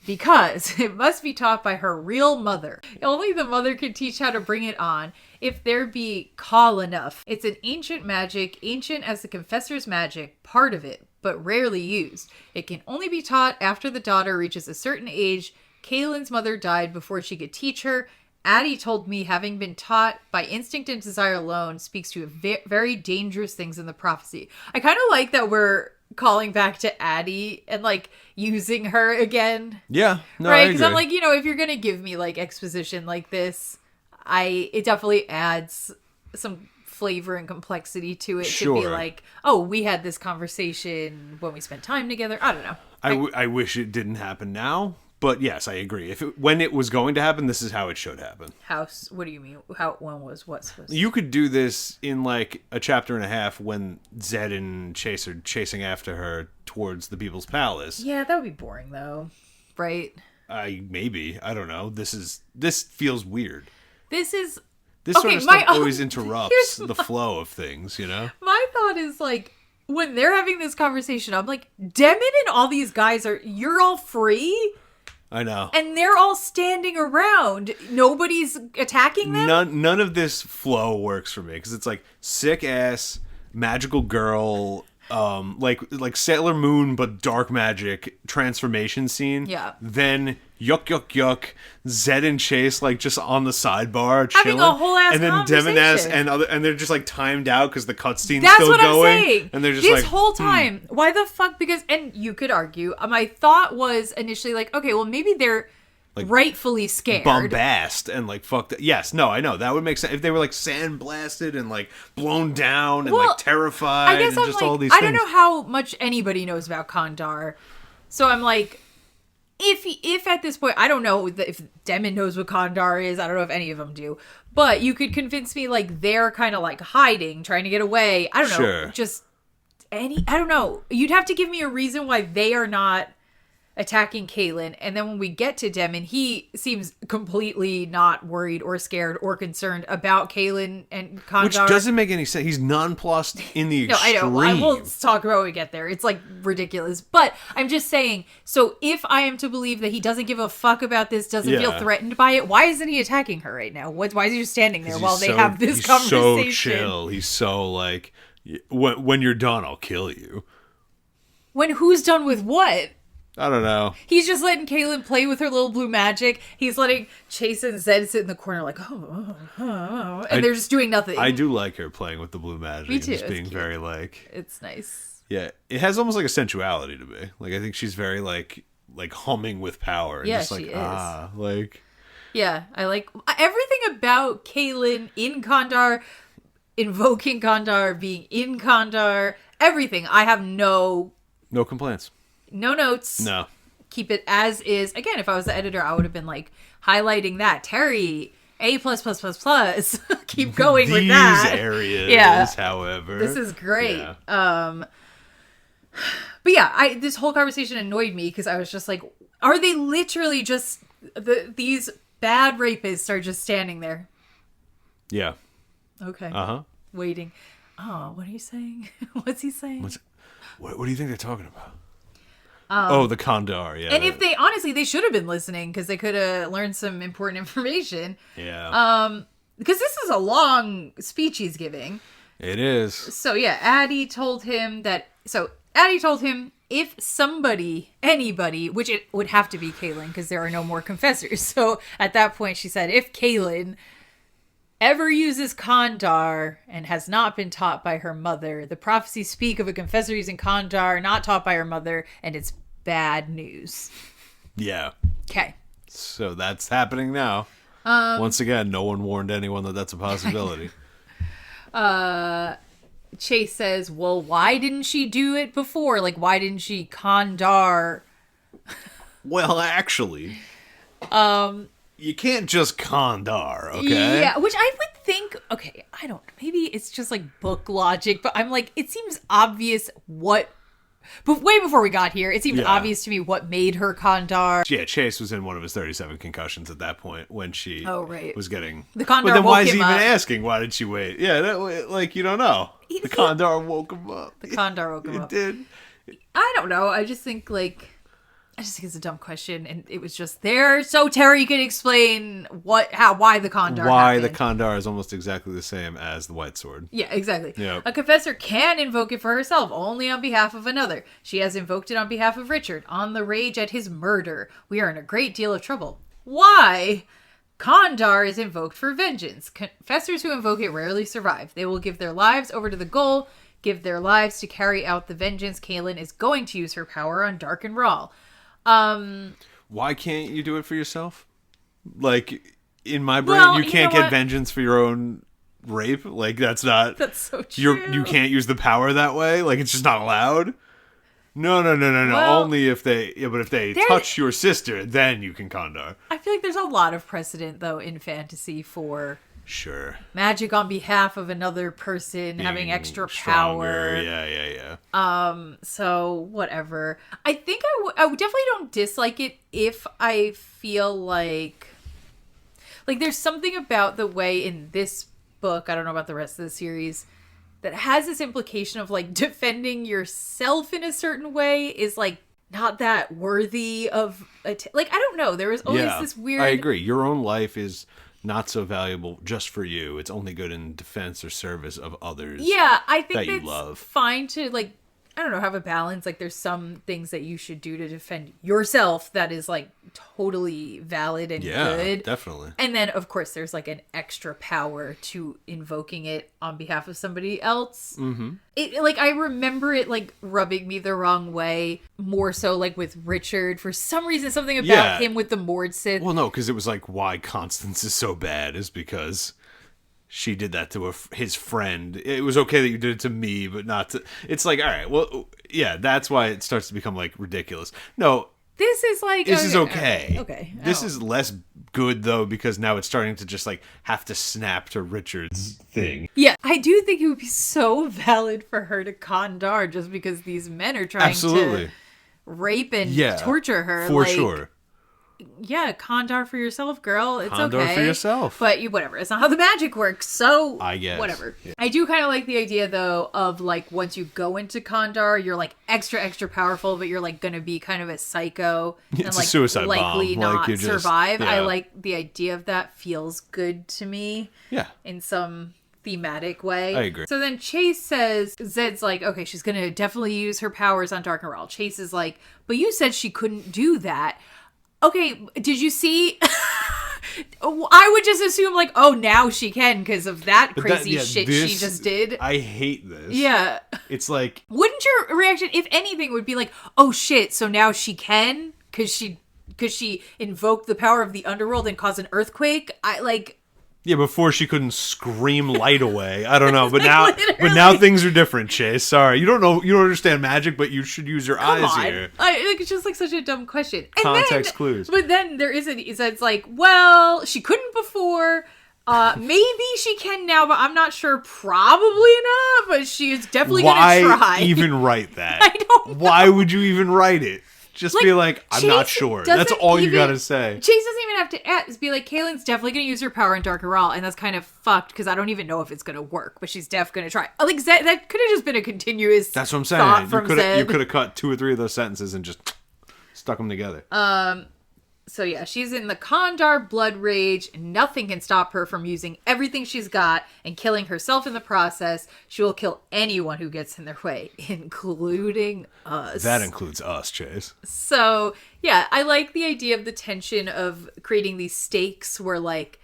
[SPEAKER 2] because it must be taught by her real mother. Only the mother can teach how to bring it on, if there be call enough. It's an ancient magic, ancient as the confessor's magic, part of it, but rarely used. It can only be taught after the daughter reaches a certain age. Kahlan's mother died before she could teach her. Addie told me having been taught by instinct and desire alone speaks to very dangerous things in the prophecy. I kind of like that we're calling back to Addie and like using her again.
[SPEAKER 1] Yeah, no,
[SPEAKER 2] right?
[SPEAKER 1] I
[SPEAKER 2] Because
[SPEAKER 1] agree.
[SPEAKER 2] I'm like, you know, if you're gonna give me like exposition like this, it definitely adds some flavor and complexity to it to be
[SPEAKER 1] Sure.
[SPEAKER 2] like, oh, we had this conversation when we spent time together. I don't know.
[SPEAKER 1] I wish it didn't happen now, but yes, I agree. When it was going to happen, this is how it should happen.
[SPEAKER 2] What do you mean? When was what supposed to?
[SPEAKER 1] You could do this in like a chapter and a half when Zed and Chase are chasing after her towards the People's Palace.
[SPEAKER 2] Yeah, that would be boring though, right?
[SPEAKER 1] Maybe, I don't know. This feels weird.
[SPEAKER 2] This
[SPEAKER 1] This sort
[SPEAKER 2] Okay,
[SPEAKER 1] of stuff
[SPEAKER 2] my-
[SPEAKER 1] always interrupts the flow of things, you know?
[SPEAKER 2] My thought is like, when they're having this conversation, I'm like, Demmin and all these guys you're all free?
[SPEAKER 1] I know.
[SPEAKER 2] And they're all standing around. Nobody's attacking them?
[SPEAKER 1] None of this flow works for me because it's like sick ass magical girl, like Sailor Moon but dark magic transformation scene.
[SPEAKER 2] Yeah.
[SPEAKER 1] Then yuck, Zed and Chase like just on the sidebar chilling,
[SPEAKER 2] Having a whole ass
[SPEAKER 1] and then Demmin ass
[SPEAKER 2] conversation.
[SPEAKER 1] and they're just like timed out because the cutscene's
[SPEAKER 2] That's
[SPEAKER 1] still
[SPEAKER 2] what
[SPEAKER 1] going,
[SPEAKER 2] I'm saying.
[SPEAKER 1] and they're just
[SPEAKER 2] this
[SPEAKER 1] like
[SPEAKER 2] whole time. Why the fuck? Because, and you could argue, my thought was initially like, okay, well maybe they're
[SPEAKER 1] Like,
[SPEAKER 2] rightfully scared.
[SPEAKER 1] bombast and like fuck that. Yes, no, I know that would make sense if they were like sandblasted and like blown down and
[SPEAKER 2] Well,
[SPEAKER 1] like terrified
[SPEAKER 2] I guess
[SPEAKER 1] and
[SPEAKER 2] I'm
[SPEAKER 1] just
[SPEAKER 2] like,
[SPEAKER 1] all these
[SPEAKER 2] I
[SPEAKER 1] things.
[SPEAKER 2] don't know how much anybody knows about Kandar, so I'm like, if at this point, I don't know if Demmin knows what Kandar is. I don't know if any of them do, but you could convince me like they're kind of like hiding, trying to get away. I don't know,
[SPEAKER 1] Sure.
[SPEAKER 2] just I don't know. You'd have to give me a reason why they are not attacking Kahlan, and then when we get to Demmin, he seems completely not worried or scared or concerned about Kahlan and Kandar.
[SPEAKER 1] Which doesn't make any sense. He's nonplussed in the
[SPEAKER 2] No, I
[SPEAKER 1] extreme.
[SPEAKER 2] know. I will talk about when we get there. It's like ridiculous. But I'm just saying, so if I am to believe that he doesn't give a fuck about this, doesn't feel
[SPEAKER 1] Yeah.
[SPEAKER 2] threatened by it, why isn't he attacking her right now? Why is he just standing there while they have this
[SPEAKER 1] he's
[SPEAKER 2] conversation?
[SPEAKER 1] so chill. He's so like, when you're done, I'll kill you.
[SPEAKER 2] When who's done with what?
[SPEAKER 1] I don't know.
[SPEAKER 2] He's just letting Kahlan play with her little blue magic. He's letting Chase and Zed sit in the corner like, and they're just doing nothing.
[SPEAKER 1] I do like her playing with the blue magic.
[SPEAKER 2] Me
[SPEAKER 1] And
[SPEAKER 2] too,
[SPEAKER 1] just
[SPEAKER 2] it's
[SPEAKER 1] being
[SPEAKER 2] cute.
[SPEAKER 1] very like,
[SPEAKER 2] It's nice.
[SPEAKER 1] yeah. It has almost like a sensuality to me. Like I think she's very like humming with power. And
[SPEAKER 2] Yeah,
[SPEAKER 1] just like,
[SPEAKER 2] she is.
[SPEAKER 1] like.
[SPEAKER 2] Yeah, I like everything about Kahlan in Kandar, invoking Kandar, being in Kandar, everything. I have no
[SPEAKER 1] complaints.
[SPEAKER 2] notes.
[SPEAKER 1] No.
[SPEAKER 2] Keep it as is. Again, if I was the editor, I would have been like highlighting that. Terry, A++++. Keep going with that.
[SPEAKER 1] These areas,
[SPEAKER 2] Yeah.
[SPEAKER 1] however.
[SPEAKER 2] This is great.
[SPEAKER 1] Yeah.
[SPEAKER 2] But yeah, this whole conversation annoyed me because I was just like, are they literally just these bad rapists are just standing there?
[SPEAKER 1] Yeah.
[SPEAKER 2] Okay.
[SPEAKER 1] Uh-huh.
[SPEAKER 2] Waiting. Oh, what are you saying? What's he saying?
[SPEAKER 1] What do you think they're talking about? The Kandar, yeah.
[SPEAKER 2] And if they, honestly, they should have been listening because they could have learned some important information.
[SPEAKER 1] Yeah.
[SPEAKER 2] Because this is a long speech he's giving.
[SPEAKER 1] It is.
[SPEAKER 2] So yeah, Addie told him if anybody, which it would have to be Kahlan because there are no more confessors. So at that point she said, if Kahlan ever uses Kandar and has not been taught by her mother, the prophecies speak of a confessor using Kandar not taught by her mother, and it's bad news.
[SPEAKER 1] Yeah.
[SPEAKER 2] Okay.
[SPEAKER 1] So that's happening now. Once again, no one warned anyone that that's a possibility.
[SPEAKER 2] Chase says, well, why didn't she do it before? Like, why didn't she Kandar?
[SPEAKER 1] Well, actually, you can't just Kandar, okay?
[SPEAKER 2] Yeah, which I would think, okay, I don't, maybe it's just like book logic, but I'm like, it seems obvious but way before we got here, it seemed obvious to me what made her Kandar.
[SPEAKER 1] Yeah, Chase was in one of his 37 concussions at that point when she was getting...
[SPEAKER 2] The Kandar
[SPEAKER 1] But then
[SPEAKER 2] woke
[SPEAKER 1] why is he
[SPEAKER 2] him
[SPEAKER 1] even
[SPEAKER 2] up.
[SPEAKER 1] asking? Why did she wait? Yeah, like, you don't know. The Kandar woke him up.
[SPEAKER 2] The Kandar woke him
[SPEAKER 1] It
[SPEAKER 2] up.
[SPEAKER 1] did.
[SPEAKER 2] I don't know. I just think, like, I just think it's a dumb question, and it was just there so Terry could explain why the Kandar
[SPEAKER 1] Why
[SPEAKER 2] happened.
[SPEAKER 1] the Kandar is almost exactly the same as the White Sword.
[SPEAKER 2] Yeah, exactly.
[SPEAKER 1] Yep.
[SPEAKER 2] A confessor can invoke it for herself, only on behalf of another. She has invoked it on behalf of Richard, on the rage at his murder. We are in a great deal of trouble. Why? Kandar is invoked for vengeance. Confessors who invoke it rarely survive. They will give their lives over to the goal, give their lives to carry out the vengeance. Kahlan is going to use her power on Dark and Rawl.
[SPEAKER 1] Why can't you do it for yourself? Like, in my brain,
[SPEAKER 2] Well,
[SPEAKER 1] you can't
[SPEAKER 2] know
[SPEAKER 1] get
[SPEAKER 2] what?
[SPEAKER 1] vengeance for your own rape. Like, that's not...
[SPEAKER 2] That's so true.
[SPEAKER 1] You can't use the power that way? Like, it's just not allowed? No.
[SPEAKER 2] Well,
[SPEAKER 1] Only if they... Yeah, but if they touch your sister, then you can Kandar.
[SPEAKER 2] I feel like there's a lot of precedent, though, in fantasy for
[SPEAKER 1] Sure.
[SPEAKER 2] magic on behalf of another person having
[SPEAKER 1] Being
[SPEAKER 2] extra
[SPEAKER 1] stronger.
[SPEAKER 2] power.
[SPEAKER 1] Yeah.
[SPEAKER 2] So whatever. I think I definitely don't dislike it if I feel like there's something about the way in this book, I don't know about the rest of the series, that has this implication of like defending yourself in a certain way is like not that worthy of like I don't know. There was always this weird.
[SPEAKER 1] I agree. Your own life is not so valuable just for you. It's only good in defense or service of others.
[SPEAKER 2] Yeah, I think
[SPEAKER 1] that you
[SPEAKER 2] it's
[SPEAKER 1] love.
[SPEAKER 2] fine to like, I don't know, have a balance. Like there's some things that you should do to defend yourself that is like totally valid and good.
[SPEAKER 1] Definitely.
[SPEAKER 2] And then of course there's like an extra power to invoking it on behalf of somebody else. Mm-hmm. It like I remember it like rubbing me the wrong way more so like with Richard for some reason, something about him with the Mord Sith.
[SPEAKER 1] Well, no, because it was like why Constance is so bad is because she did that to his friend. It was okay that you did it to me, but not to... It's like, all right, well, yeah, that's why it starts to become, like, ridiculous. No.
[SPEAKER 2] This is like...
[SPEAKER 1] This is okay.
[SPEAKER 2] Okay.
[SPEAKER 1] This is less good, though, because now it's starting to just, like, have to snap to Richard's thing.
[SPEAKER 2] Yeah, I do think it would be so valid for her to Kandar just because these men are trying to rape and torture her.
[SPEAKER 1] For sure.
[SPEAKER 2] Yeah, Kandar for yourself, girl. It's
[SPEAKER 1] Kandar
[SPEAKER 2] okay.
[SPEAKER 1] for yourself.
[SPEAKER 2] But whatever. It's not how the magic works. So
[SPEAKER 1] I guess.
[SPEAKER 2] Whatever.
[SPEAKER 1] Yeah.
[SPEAKER 2] I do kind of like the idea though of like once you go into Kandar, you're like extra powerful, but you're like gonna be kind of a psycho and
[SPEAKER 1] It's
[SPEAKER 2] like
[SPEAKER 1] a suicide
[SPEAKER 2] likely
[SPEAKER 1] bomb.
[SPEAKER 2] not
[SPEAKER 1] Like, you're just-
[SPEAKER 2] survive. I
[SPEAKER 1] yeah.
[SPEAKER 2] like the idea of that. Feels good to me.
[SPEAKER 1] Yeah.
[SPEAKER 2] In some thematic way.
[SPEAKER 1] I agree.
[SPEAKER 2] So then Chase says, Zed's like, okay, she's gonna definitely use her powers on Dark and Rawl. Chase is like, but you said she couldn't do that. Okay, did you see? I would just assume like, oh, now she can because of that crazy shit she just did.
[SPEAKER 1] I hate this.
[SPEAKER 2] Yeah.
[SPEAKER 1] It's like...
[SPEAKER 2] Wouldn't your reaction, if anything, would be like, oh shit, so now she can? Because she invoked the power of the underworld and caused an earthquake?
[SPEAKER 1] Yeah, before she couldn't scream light away. I don't know, but
[SPEAKER 2] Like,
[SPEAKER 1] now things are different, Chase. Sorry, you don't understand magic, but you should use your
[SPEAKER 2] Come
[SPEAKER 1] eyes
[SPEAKER 2] on.
[SPEAKER 1] here.
[SPEAKER 2] It's just like such a dumb question. And
[SPEAKER 1] Context clues.
[SPEAKER 2] But then there isn't. It's like, well, she couldn't before. Maybe she can now, but I'm not sure. Probably not. But she is definitely going to try.
[SPEAKER 1] Why even write that?
[SPEAKER 2] I don't know.
[SPEAKER 1] Why would you even write it? Just be like, I'm not sure. That's all you gotta say.
[SPEAKER 2] Chase doesn't even have to be like, Kahlan's definitely going to use her power in Dark and Rawl, and that's kind of fucked because I don't even know if it's going to work, but she's definitely going to try. Like, that could have just been a continuous
[SPEAKER 1] That's what I'm
[SPEAKER 2] thought
[SPEAKER 1] saying.
[SPEAKER 2] from
[SPEAKER 1] You
[SPEAKER 2] Zed.
[SPEAKER 1] could have cut 2 or 3 of those sentences and just stuck them together.
[SPEAKER 2] So yeah, she's in the Kandar blood rage. Nothing can stop her from using everything she's got and killing herself in the process. She will kill anyone who gets in their way, including us.
[SPEAKER 1] That includes us, Chase.
[SPEAKER 2] So yeah, I like the idea of the tension of creating these stakes where like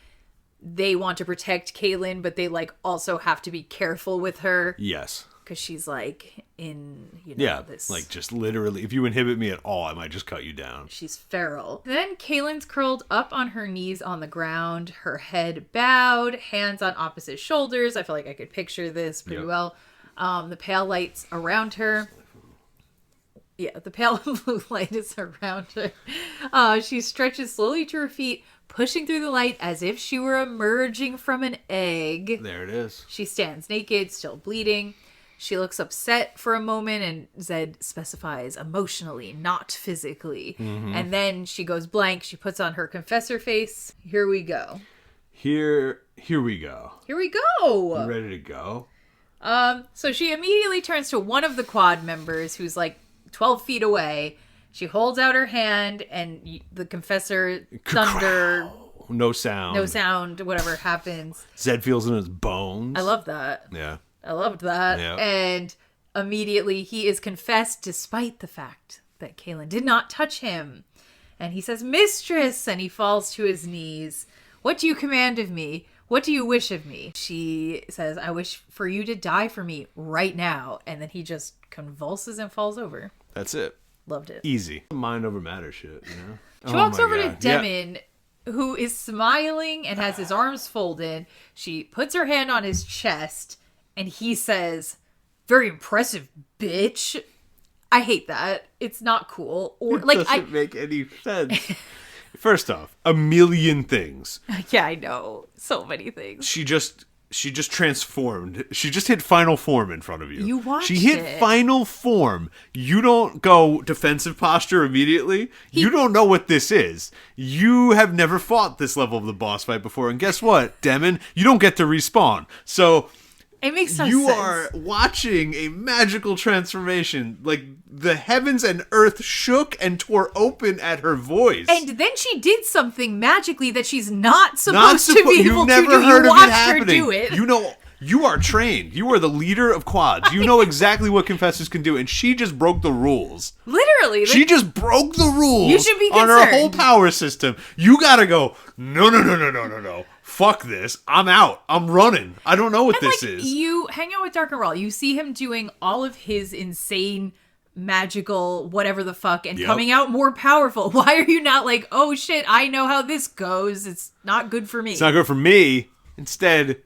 [SPEAKER 2] they want to protect Kahlan, but they like also have to be careful with her.
[SPEAKER 1] Yes.
[SPEAKER 2] Because she's like in, this.
[SPEAKER 1] Like just literally, if you inhibit me at all, I might just cut you down.
[SPEAKER 2] She's feral. Then Kahlan's curled up on her knees on the ground, her head bowed, hands on opposite shoulders. I feel like I could picture this pretty well. The pale lights around her. Yeah, the pale blue light is around her. She stretches slowly to her feet, pushing through the light as if she were emerging from an egg.
[SPEAKER 1] There it is.
[SPEAKER 2] She stands naked, still bleeding. She looks upset for a moment, and Zed specifies emotionally, not physically. Mm-hmm. And then she goes blank. She puts on her confessor face. Here we go.
[SPEAKER 1] Here we go.
[SPEAKER 2] Here we go.
[SPEAKER 1] You ready to go?
[SPEAKER 2] So she immediately turns to one of the quad members who's like 12 feet away She holds out her hand, and the confessor, thunder,
[SPEAKER 1] no sound,
[SPEAKER 2] whatever happens.
[SPEAKER 1] Zed feels in his bones.
[SPEAKER 2] I love that.
[SPEAKER 1] Yeah.
[SPEAKER 2] I loved that.
[SPEAKER 1] Yeah.
[SPEAKER 2] And immediately he is confessed despite the fact that Kahlan did not touch him. And he says, "Mistress," and he falls to his knees. "What do you command of me? What do you wish of me?" She says, "I wish for you to die for me right now." And then he just convulses and falls over.
[SPEAKER 1] That's it.
[SPEAKER 2] Loved it.
[SPEAKER 1] Easy. Mind over matter shit, you know?
[SPEAKER 2] She walks over to Demmin, who is smiling and has his arms folded. She puts her hand on his chest, and he says, "Very impressive, bitch." I hate that. It's not cool. Or
[SPEAKER 1] It
[SPEAKER 2] like
[SPEAKER 1] doesn't make any sense. First off, a million things.
[SPEAKER 2] Yeah, I know. So many things.
[SPEAKER 1] She just transformed. She just hit final form in front of you.
[SPEAKER 2] You watched
[SPEAKER 1] She hit
[SPEAKER 2] it.
[SPEAKER 1] final form. You don't go defensive posture immediately. You don't know what this is. You have never fought this level of the boss fight before. And guess what, Demmin? You don't get to respawn. So
[SPEAKER 2] It makes no
[SPEAKER 1] you
[SPEAKER 2] sense.
[SPEAKER 1] are watching a magical transformation. Like, the heavens and earth shook and tore open at her voice.
[SPEAKER 2] And then she did something magically that she's not supposed to be able
[SPEAKER 1] You've
[SPEAKER 2] to
[SPEAKER 1] never
[SPEAKER 2] do.
[SPEAKER 1] heard
[SPEAKER 2] You
[SPEAKER 1] of it
[SPEAKER 2] watched her
[SPEAKER 1] happening.
[SPEAKER 2] do it.
[SPEAKER 1] You know, you are trained. You are the leader of quads. You know exactly what confessors can do, and she just broke the rules.
[SPEAKER 2] Literally.
[SPEAKER 1] She just broke the rules.
[SPEAKER 2] You should be
[SPEAKER 1] on her
[SPEAKER 2] concerned.
[SPEAKER 1] whole power system. You gotta go, no. Fuck this. I'm out. I'm running. I don't know what this is.
[SPEAKER 2] You hang out with Darkenrawl. You see him doing all of his insane, magical, whatever the fuck, and coming out more powerful. Why are you not like, "Oh shit, I know how this goes. It's not good for me."
[SPEAKER 1] It's not good for me. Instead,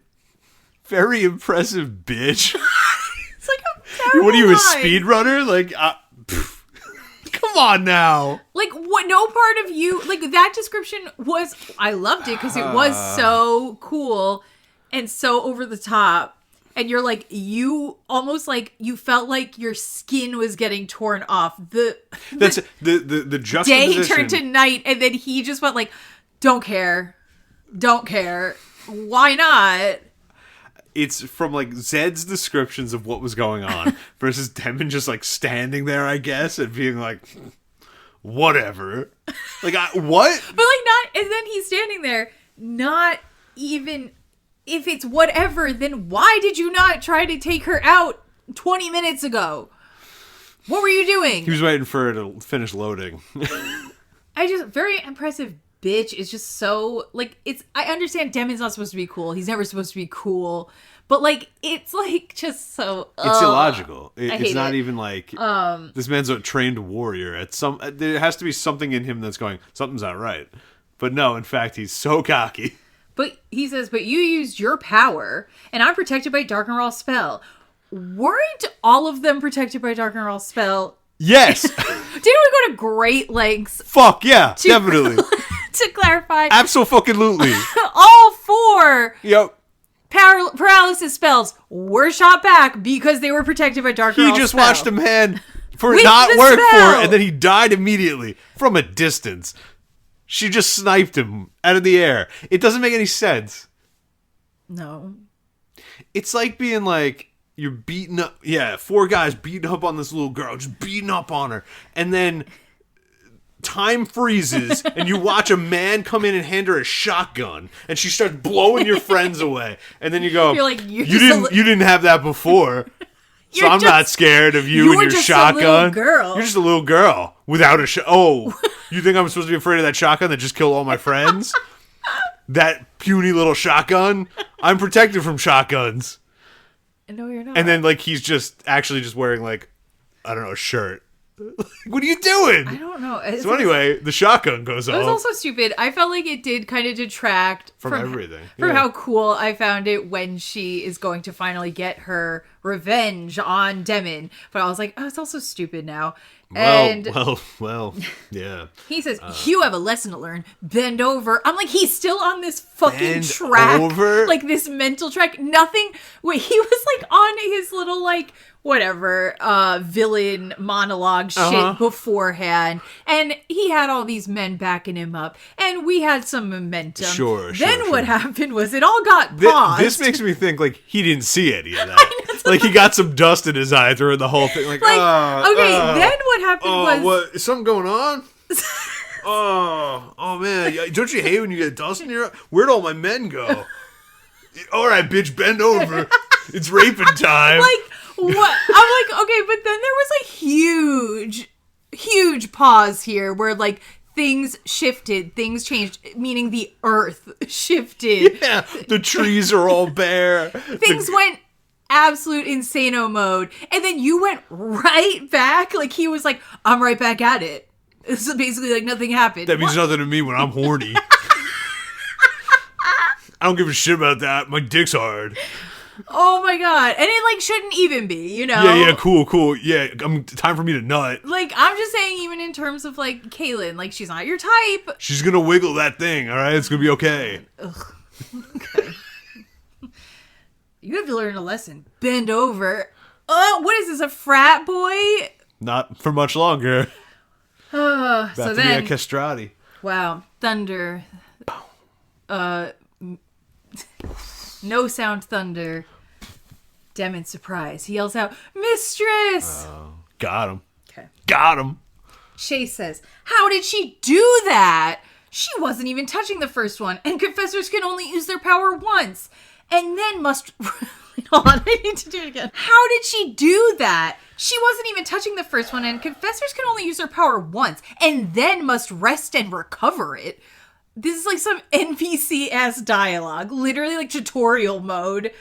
[SPEAKER 1] very impressive, bitch.
[SPEAKER 2] It's like a terrible
[SPEAKER 1] What are you, a
[SPEAKER 2] line.
[SPEAKER 1] speedrunner? Like, come on now.
[SPEAKER 2] Like, what? No part of you, like, that description was, I loved it because it was so cool and so over the top. And you're like, you almost like, you felt like your skin was getting torn off.
[SPEAKER 1] That's the juxtaposition.
[SPEAKER 2] Day turned to night, and then he just went like, don't care. Why not?
[SPEAKER 1] It's from like Zed's descriptions of what was going on versus Demmin just like standing there, I guess, and being like, whatever. Like, what?
[SPEAKER 2] But like, not, and then he's standing there, not even, if it's whatever, then why did you not try to take her out 20 minutes ago? What were you doing?
[SPEAKER 1] He was waiting for her to finish loading.
[SPEAKER 2] Very impressive, bitch, is just so, like, I understand Demmin's not supposed to be cool. He's never supposed to be cool. But, like, it's, like, just so...
[SPEAKER 1] It's illogical.
[SPEAKER 2] I hate
[SPEAKER 1] It's not
[SPEAKER 2] it.
[SPEAKER 1] even like, this man's a trained warrior. There has to be something in him that's going, something's not right. But no, in fact, he's so cocky.
[SPEAKER 2] But he says, "But you used your power, and I'm protected by Darkenraw's spell." Weren't all of them protected by Darkenraw's spell?
[SPEAKER 1] Yes.
[SPEAKER 2] Didn't we go to great lengths
[SPEAKER 1] Fuck, yeah, definitely.
[SPEAKER 2] to clarify?
[SPEAKER 1] Absolutely.
[SPEAKER 2] All 4
[SPEAKER 1] Yep.
[SPEAKER 2] paralysis spells were shot back because they were protected by Darkenraw's spell.
[SPEAKER 1] He just watched a man for
[SPEAKER 2] With
[SPEAKER 1] it not
[SPEAKER 2] the
[SPEAKER 1] work for
[SPEAKER 2] spell.
[SPEAKER 1] it, and then he died immediately from a distance. She just sniped him out of the air. It doesn't make any sense.
[SPEAKER 2] No.
[SPEAKER 1] It's like being like, you're beating up, 4 guys beating up on this little girl, just beating up on her, and then time freezes, and you watch a man come in and hand her a shotgun, and she starts blowing your friends away, and then you go,
[SPEAKER 2] You're like,
[SPEAKER 1] you didn't have that before. So
[SPEAKER 2] You're
[SPEAKER 1] I'm not scared of you and your
[SPEAKER 2] just
[SPEAKER 1] shotgun.
[SPEAKER 2] a little girl.
[SPEAKER 1] You're just a little girl without a Oh, you think I'm supposed to be afraid of that shotgun that just killed all my friends? That puny little shotgun? I'm protected from shotguns.
[SPEAKER 2] No, you're not.
[SPEAKER 1] And then, like, he's just actually just wearing, like, I don't know, a shirt. What are you doing?
[SPEAKER 2] I don't know.
[SPEAKER 1] So anyway, the shotgun goes off.
[SPEAKER 2] It was also stupid. I felt like it did kind of detract
[SPEAKER 1] From everything.
[SPEAKER 2] From
[SPEAKER 1] Yeah.
[SPEAKER 2] how cool I found it when she is going to finally get her revenge on Demmin. But I was like, oh, it's also stupid now.
[SPEAKER 1] Well, yeah.
[SPEAKER 2] He says, you have a lesson to learn. Bend over. I'm like, he's still on this fucking
[SPEAKER 1] Bend
[SPEAKER 2] track.
[SPEAKER 1] over?
[SPEAKER 2] Like this mental track. Nothing. Wait, he was like on his little like, whatever, villain monologue shit beforehand. And he had all these men backing him up. And we had some momentum.
[SPEAKER 1] Sure.
[SPEAKER 2] Then what happened was it all got paused.
[SPEAKER 1] This makes me think, like, he didn't see any of that. Like he got some dust in his eye during the whole thing. Like
[SPEAKER 2] then what happened was...
[SPEAKER 1] what? Is something going on? oh man! Don't you hate when you get dust in your eye? Where'd all my men go? All right, bitch, bend over. It's raping time.
[SPEAKER 2] Like, what? I'm like, okay, but then there was a huge pause here where, like, things shifted, things changed, meaning the earth shifted.
[SPEAKER 1] Yeah, the trees are all bare.
[SPEAKER 2] Things went absolute insano mode. And then you went right back. Like, he was like, I'm right back at it. So basically, like, nothing happened.
[SPEAKER 1] That means nothing to me when I'm horny. I don't give a shit about that. My dick's hard.
[SPEAKER 2] Oh my god. And it, like, shouldn't even be, you know?
[SPEAKER 1] Yeah, cool. Yeah, time for me to nut.
[SPEAKER 2] Like, I'm just saying, even in terms of, like, Kahlan, like, she's not your type.
[SPEAKER 1] She's gonna wiggle that thing, alright? It's gonna be okay.
[SPEAKER 2] Ugh. Okay. You have to learn a lesson. Bend over. Oh, what is this, a frat boy?
[SPEAKER 1] Not for much longer. About
[SPEAKER 2] so
[SPEAKER 1] to
[SPEAKER 2] then,
[SPEAKER 1] be a castrati.
[SPEAKER 2] Wow. Thunder. No sound thunder. Demmin surprise. He yells out, Mistress!
[SPEAKER 1] Got him.
[SPEAKER 2] Okay.
[SPEAKER 1] Got him.
[SPEAKER 2] Chase says, how did she do that? She wasn't even touching the first one, and confessors can only use their power once. And then must... Hold on, I need to do it again. How did she do that? She wasn't even touching the first one, and confessors can only use their power once, and then must rest and recover it. This is like some NPC-ass dialogue. Literally like tutorial mode.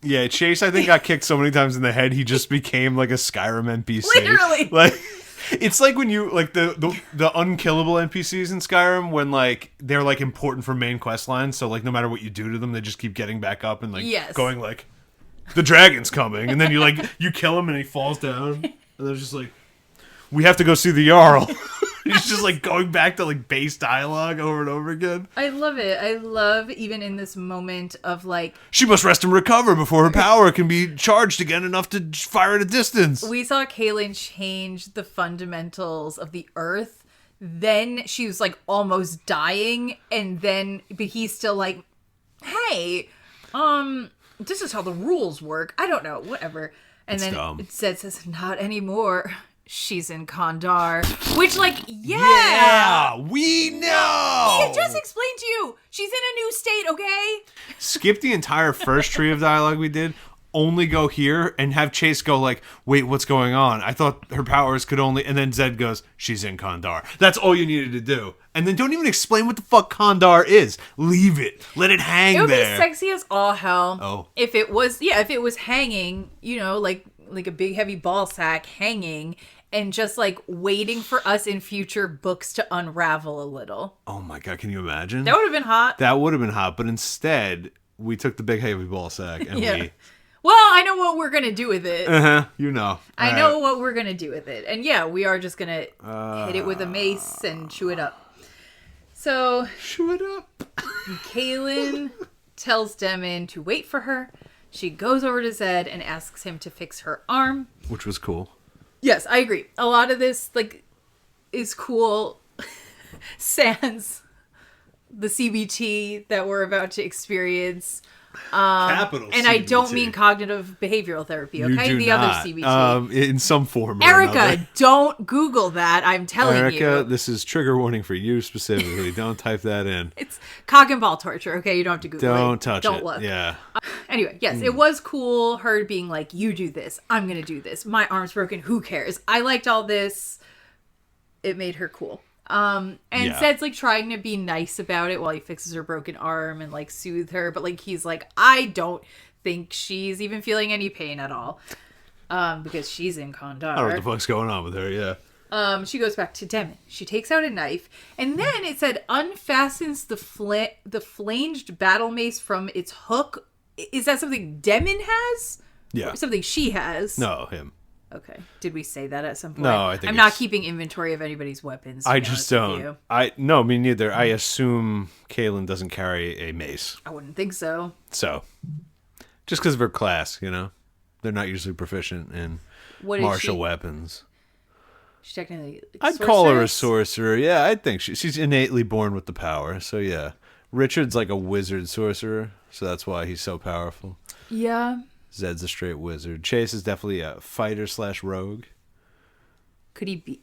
[SPEAKER 1] Yeah, Chase, I think, got kicked so many times in the head, he just became like a Skyrim NPC.
[SPEAKER 2] Literally.
[SPEAKER 1] Like, it's like when you, like, the unkillable NPCs in Skyrim, when, like, they're, like, important for main quest lines, so, like, no matter what you do to them, they just keep getting back up and, like, going, like, the dragon's coming, and then you kill him and he falls down, and they're just like, we have to go see the Jarl. He's just, like, going back to, like, base dialogue over and over again.
[SPEAKER 2] I love it. I love, even in this moment of, like...
[SPEAKER 1] She must rest and recover before her power can be charged again enough to fire at a distance.
[SPEAKER 2] We saw Kahlan change the fundamentals of the earth. Then she was, like, almost dying. And then... But he's still like, hey, this is how the rules work. I don't know. Whatever. And
[SPEAKER 1] it's
[SPEAKER 2] then
[SPEAKER 1] dumb.
[SPEAKER 2] it says, not anymore. She's in Kandar. Which, like, yeah!
[SPEAKER 1] We know!
[SPEAKER 2] He just explained to you. She's in a new state, okay?
[SPEAKER 1] Skip the entire first tree of dialogue we did. Only go here and have Chase go like, wait, what's going on? I thought her powers could only... And then Zed goes, she's in Kandar. That's all you needed to do. And then don't even explain what the fuck Kandar is. Leave it. Let it hang there.
[SPEAKER 2] It would be sexy as all hell.
[SPEAKER 1] Oh.
[SPEAKER 2] If it was hanging, you know, like a big heavy ball sack hanging... And just, like, waiting for us in future books to unravel a little.
[SPEAKER 1] Oh, my God. Can you imagine?
[SPEAKER 2] That would have been hot.
[SPEAKER 1] That would have been hot. But instead, we took the big heavy ball sack and we...
[SPEAKER 2] Well, I know what we're going to do with it.
[SPEAKER 1] Uh-huh. You know.
[SPEAKER 2] I know what we're going to do with it. And, yeah, we are just going to hit it with a mace and chew it up. So...
[SPEAKER 1] Chew it up.
[SPEAKER 2] Kahlan tells Demmin to wait for her. She goes over to Zed and asks him to fix her arm.
[SPEAKER 1] Which was cool.
[SPEAKER 2] Yes, I agree. A lot of this, like, is cool sans the CBT that we're about to experience.
[SPEAKER 1] Capital
[SPEAKER 2] and
[SPEAKER 1] CBT.
[SPEAKER 2] I don't mean cognitive behavioral therapy, okay?
[SPEAKER 1] You do
[SPEAKER 2] the
[SPEAKER 1] not.
[SPEAKER 2] other CBT.
[SPEAKER 1] In some form or
[SPEAKER 2] Erica,
[SPEAKER 1] another.
[SPEAKER 2] don't Google that. I'm telling you.
[SPEAKER 1] Erica, this is trigger warning for you specifically. Don't type that in.
[SPEAKER 2] It's cock and ball torture, okay? You don't have to Google it.
[SPEAKER 1] Don't touch it.
[SPEAKER 2] Don't look.
[SPEAKER 1] Yeah.
[SPEAKER 2] Anyway, yes, it was cool her being like, you do this. I'm going to do this. My arm's broken. Who cares? I liked all this. It made her cool. And Zed's like trying to be nice about it while he fixes her broken arm and like soothe her. But like, he's like, I don't think she's even feeling any pain at all. Because she's in Kandar.
[SPEAKER 1] I don't know what the fuck's going on with her, yeah.
[SPEAKER 2] She goes back to Demmin. She takes out a knife, and then it said unfastens the flanged battle mace from its hook. Is that something Demmin has?
[SPEAKER 1] Yeah.
[SPEAKER 2] Or something she has?
[SPEAKER 1] No, him.
[SPEAKER 2] Okay. Did we say that at some point?
[SPEAKER 1] No, I think
[SPEAKER 2] I'm not keeping inventory of anybody's weapons.
[SPEAKER 1] I just don't. No, me neither. I assume Kahlan doesn't carry a mace.
[SPEAKER 2] I wouldn't think so.
[SPEAKER 1] So, just because of her class, you know, they're not usually proficient in martial weapons.
[SPEAKER 2] She's technically
[SPEAKER 1] I'd call her a sorcerer. Yeah, I think she's innately born with the power. So yeah, Richard's like a wizard sorcerer, so that's why he's so powerful.
[SPEAKER 2] Yeah.
[SPEAKER 1] Zed's a straight wizard. Chase is definitely a fighter / rogue.
[SPEAKER 2] Could he be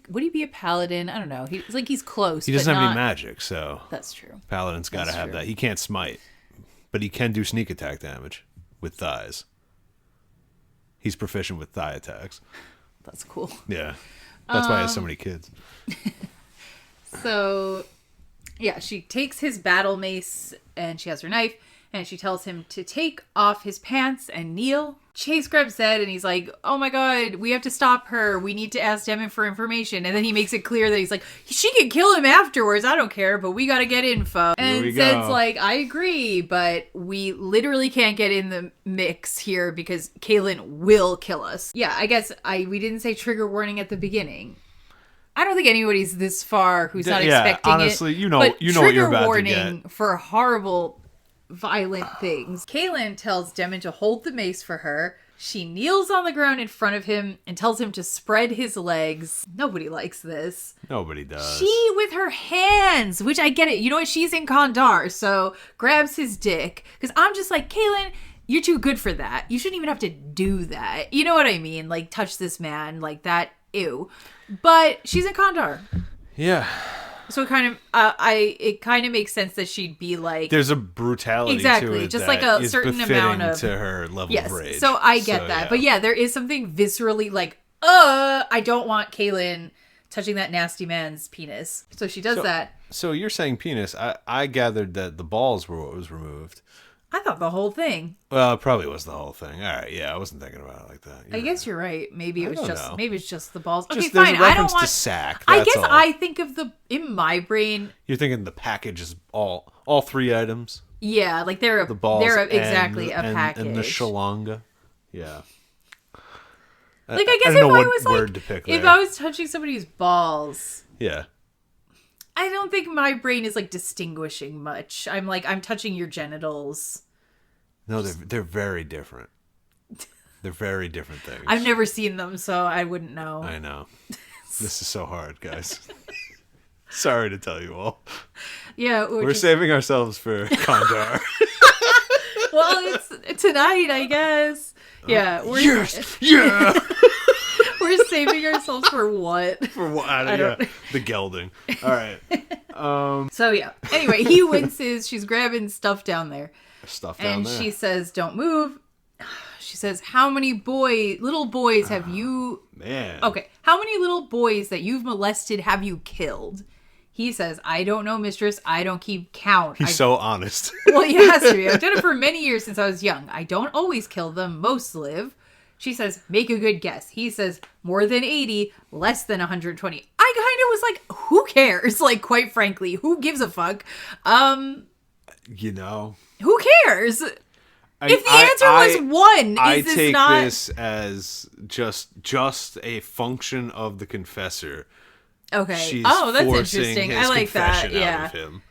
[SPEAKER 2] would he be a paladin? I don't know. He's close.
[SPEAKER 1] He doesn't have any magic, so
[SPEAKER 2] that's true.
[SPEAKER 1] Paladin's got to have that. He can't smite, but he can do sneak attack damage with thighs. He's proficient with thigh attacks.
[SPEAKER 2] That's cool.
[SPEAKER 1] Yeah, that's why he has so many kids.
[SPEAKER 2] So, yeah, she takes his battle mace and she has her knife. And she tells him to take off his pants and kneel. Chase grabs Zed and he's like, oh my god, we have to stop her. We need to ask Demmin for information. And then he makes it clear that he's like, she can kill him afterwards. I don't care, but we gotta get info. And Zed's like, I agree, but we literally can't get in the mix here because Kahlan will kill us. Yeah, I guess we didn't say trigger warning at the beginning. I don't think anybody's this far who's not expecting
[SPEAKER 1] honestly,
[SPEAKER 2] it.
[SPEAKER 1] You know what you're about to get.
[SPEAKER 2] Trigger warning for horrible violent things. Kahlan tells Demmin to hold the mace for her. She kneels on the ground in front of him and tells him to spread his legs. Nobody likes this.
[SPEAKER 1] Nobody does.
[SPEAKER 2] She, with her hands, which I get it. You know what? She's in Kandar, so grabs his dick. Because I'm just like, Kahlan, you're too good for that. You shouldn't even have to do that. You know what I mean? Like, touch this man like that. Ew. But she's in Kandar.
[SPEAKER 1] Yeah.
[SPEAKER 2] So it kind of makes sense that she'd be like,
[SPEAKER 1] there's a brutality to it,
[SPEAKER 2] just
[SPEAKER 1] that
[SPEAKER 2] like a
[SPEAKER 1] is
[SPEAKER 2] certain amount of
[SPEAKER 1] to her level of rage.
[SPEAKER 2] So I get that, but yeah, there is something viscerally like, I don't want Kahlan touching that nasty man's penis. So she does that. So
[SPEAKER 1] you're saying penis? I gathered that the balls were what was removed.
[SPEAKER 2] I thought the whole thing.
[SPEAKER 1] Well, it probably was the whole thing. All right, yeah, I wasn't thinking about it like that.
[SPEAKER 2] I guess you're right. Maybe it's just the balls. Okay,
[SPEAKER 1] just,
[SPEAKER 2] fine.
[SPEAKER 1] I don't want to sack.
[SPEAKER 2] I guess
[SPEAKER 1] all.
[SPEAKER 2] I think of in my brain.
[SPEAKER 1] You're thinking the package is all 3 items.
[SPEAKER 2] Yeah, like the balls. They're exactly a package.
[SPEAKER 1] And the shalanga. Yeah.
[SPEAKER 2] Like I guess if I was touching somebody's balls.
[SPEAKER 1] Yeah.
[SPEAKER 2] I don't think my brain is like distinguishing much. I'm touching your genitals.
[SPEAKER 1] No, they're very different. They're very different things.
[SPEAKER 2] I've never seen them, so I wouldn't know.
[SPEAKER 1] I know. This is so hard, guys. Sorry to tell you all.
[SPEAKER 2] Yeah,
[SPEAKER 1] we're saving ourselves for Kandar.
[SPEAKER 2] Well, it's tonight, I guess. Yeah.
[SPEAKER 1] Yeah.
[SPEAKER 2] We're saving ourselves for what?
[SPEAKER 1] For what? I don't. The gelding. All right.
[SPEAKER 2] So yeah. Anyway, he winces. She's grabbing stuff down there.
[SPEAKER 1] And
[SPEAKER 2] she says, "Don't move." She says, "How many little boys have you?"
[SPEAKER 1] Man.
[SPEAKER 2] Okay. How many little boys that you've molested have you killed? He says, "I don't know, mistress. I don't keep count."
[SPEAKER 1] He's so honest.
[SPEAKER 2] Well, he has to be. I've done it for many years since I was young. I don't always kill them. Most live. She says, make a good guess. He says, more than 80, less than 120. I kind of was like, who cares? Like, quite frankly, who gives a fuck?
[SPEAKER 1] You know.
[SPEAKER 2] Who cares? If the answer was 1,
[SPEAKER 1] I take this as just a function of the confessor.
[SPEAKER 2] Okay.
[SPEAKER 1] She's
[SPEAKER 2] that's interesting. I like that. Yeah.
[SPEAKER 1] Out of him.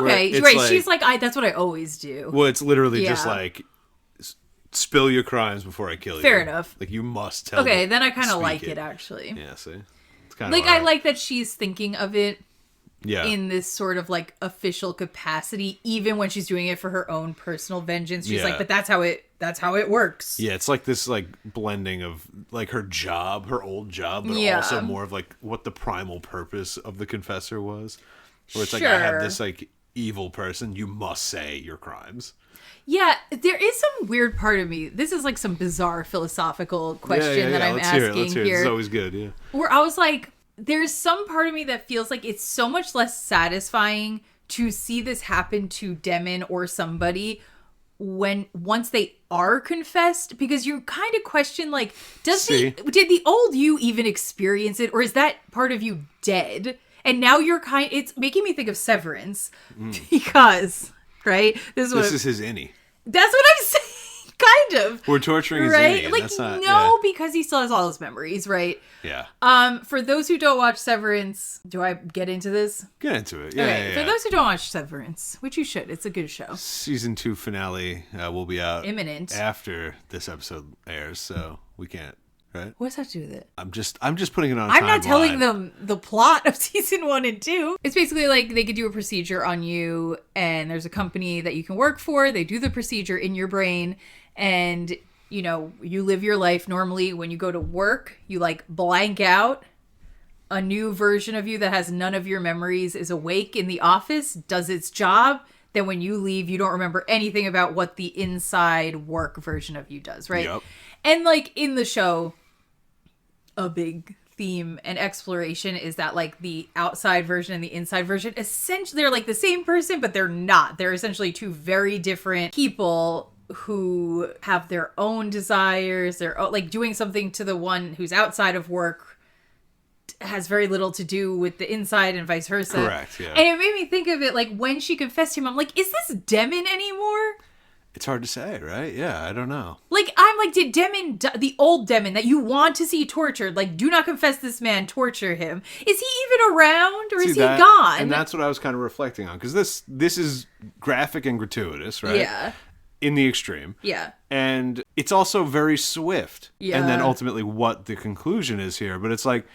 [SPEAKER 2] Okay, right. Like, she's like, that's what I always do.
[SPEAKER 1] Well, it's literally just like, spill your crimes before I kill you.
[SPEAKER 2] Fair enough.
[SPEAKER 1] Like, you must tell
[SPEAKER 2] Okay, then I kind of like it, actually.
[SPEAKER 1] Yeah, see? It's kind
[SPEAKER 2] of like, I like that she's thinking of it in this sort of, like, official capacity, even when she's doing it for her own personal vengeance. She's like, but that's how it works.
[SPEAKER 1] Yeah, it's like this, like, blending of, like, her old job, but also more of, like, what the primal purpose of the confessor was. Where it's like, I have this, like, evil person, you must say your crimes.
[SPEAKER 2] Yeah, there is some weird part of me. This is like some bizarre philosophical question that I'm asking
[SPEAKER 1] Let's hear it.
[SPEAKER 2] here.
[SPEAKER 1] It's always good, yeah.
[SPEAKER 2] Where I was like, there's some part of me that feels like it's so much less satisfying to see this happen to Demmin or somebody once they are confessed, because you kind of question, like, did the old you even experience it, or is that part of you dead? And now it's making me think of Severance because. Right? This is his
[SPEAKER 1] innie.
[SPEAKER 2] That's what I'm saying. Kind of.
[SPEAKER 1] We're torturing his innie.
[SPEAKER 2] Like,
[SPEAKER 1] that's not,
[SPEAKER 2] because he still has all his memories, right?
[SPEAKER 1] Yeah.
[SPEAKER 2] For those who don't watch Severance, do I get into this?
[SPEAKER 1] Get into it. Yeah,
[SPEAKER 2] okay. For those who don't watch Severance, which you should, it's a good show.
[SPEAKER 1] Season 2 finale will be out
[SPEAKER 2] imminent
[SPEAKER 1] after this episode airs, so we can't. Right?
[SPEAKER 2] What does that have to do with it?
[SPEAKER 1] I'm just putting it on.
[SPEAKER 2] I'm not telling them the plot of season 1 and 2. It's basically like they could do a procedure on you, and there's a company that you can work for. They do the procedure in your brain, and you live your life normally. When you go to work, you like blank out. A new version of you that has none of your memories is awake in the office, does its job. Then when you leave, you don't remember anything about what the inside work version of you does, right?
[SPEAKER 1] Yep.
[SPEAKER 2] And like in the show, a big theme and exploration is that like the outside version and the inside version, essentially they're like the same person, but they're not. They're essentially two very different people who have their own desires. They're like doing something to the one who's outside of work has very little to do with the inside and vice versa.
[SPEAKER 1] Correct, yeah.
[SPEAKER 2] And it made me think of it like when she confessed to him, I'm like, is this Demmin anymore?
[SPEAKER 1] It's hard to say, right? Yeah, I don't know.
[SPEAKER 2] Like, I'm like, did Demmin, the old Demmin that you want to see tortured, like, do not confess this man, torture him. Is he even around or is he gone?
[SPEAKER 1] And that's what I was kind of reflecting on. Because this is graphic and gratuitous, right?
[SPEAKER 2] Yeah.
[SPEAKER 1] In the extreme.
[SPEAKER 2] Yeah.
[SPEAKER 1] And it's also very swift.
[SPEAKER 2] Yeah.
[SPEAKER 1] And then ultimately what the conclusion is here. But it's like,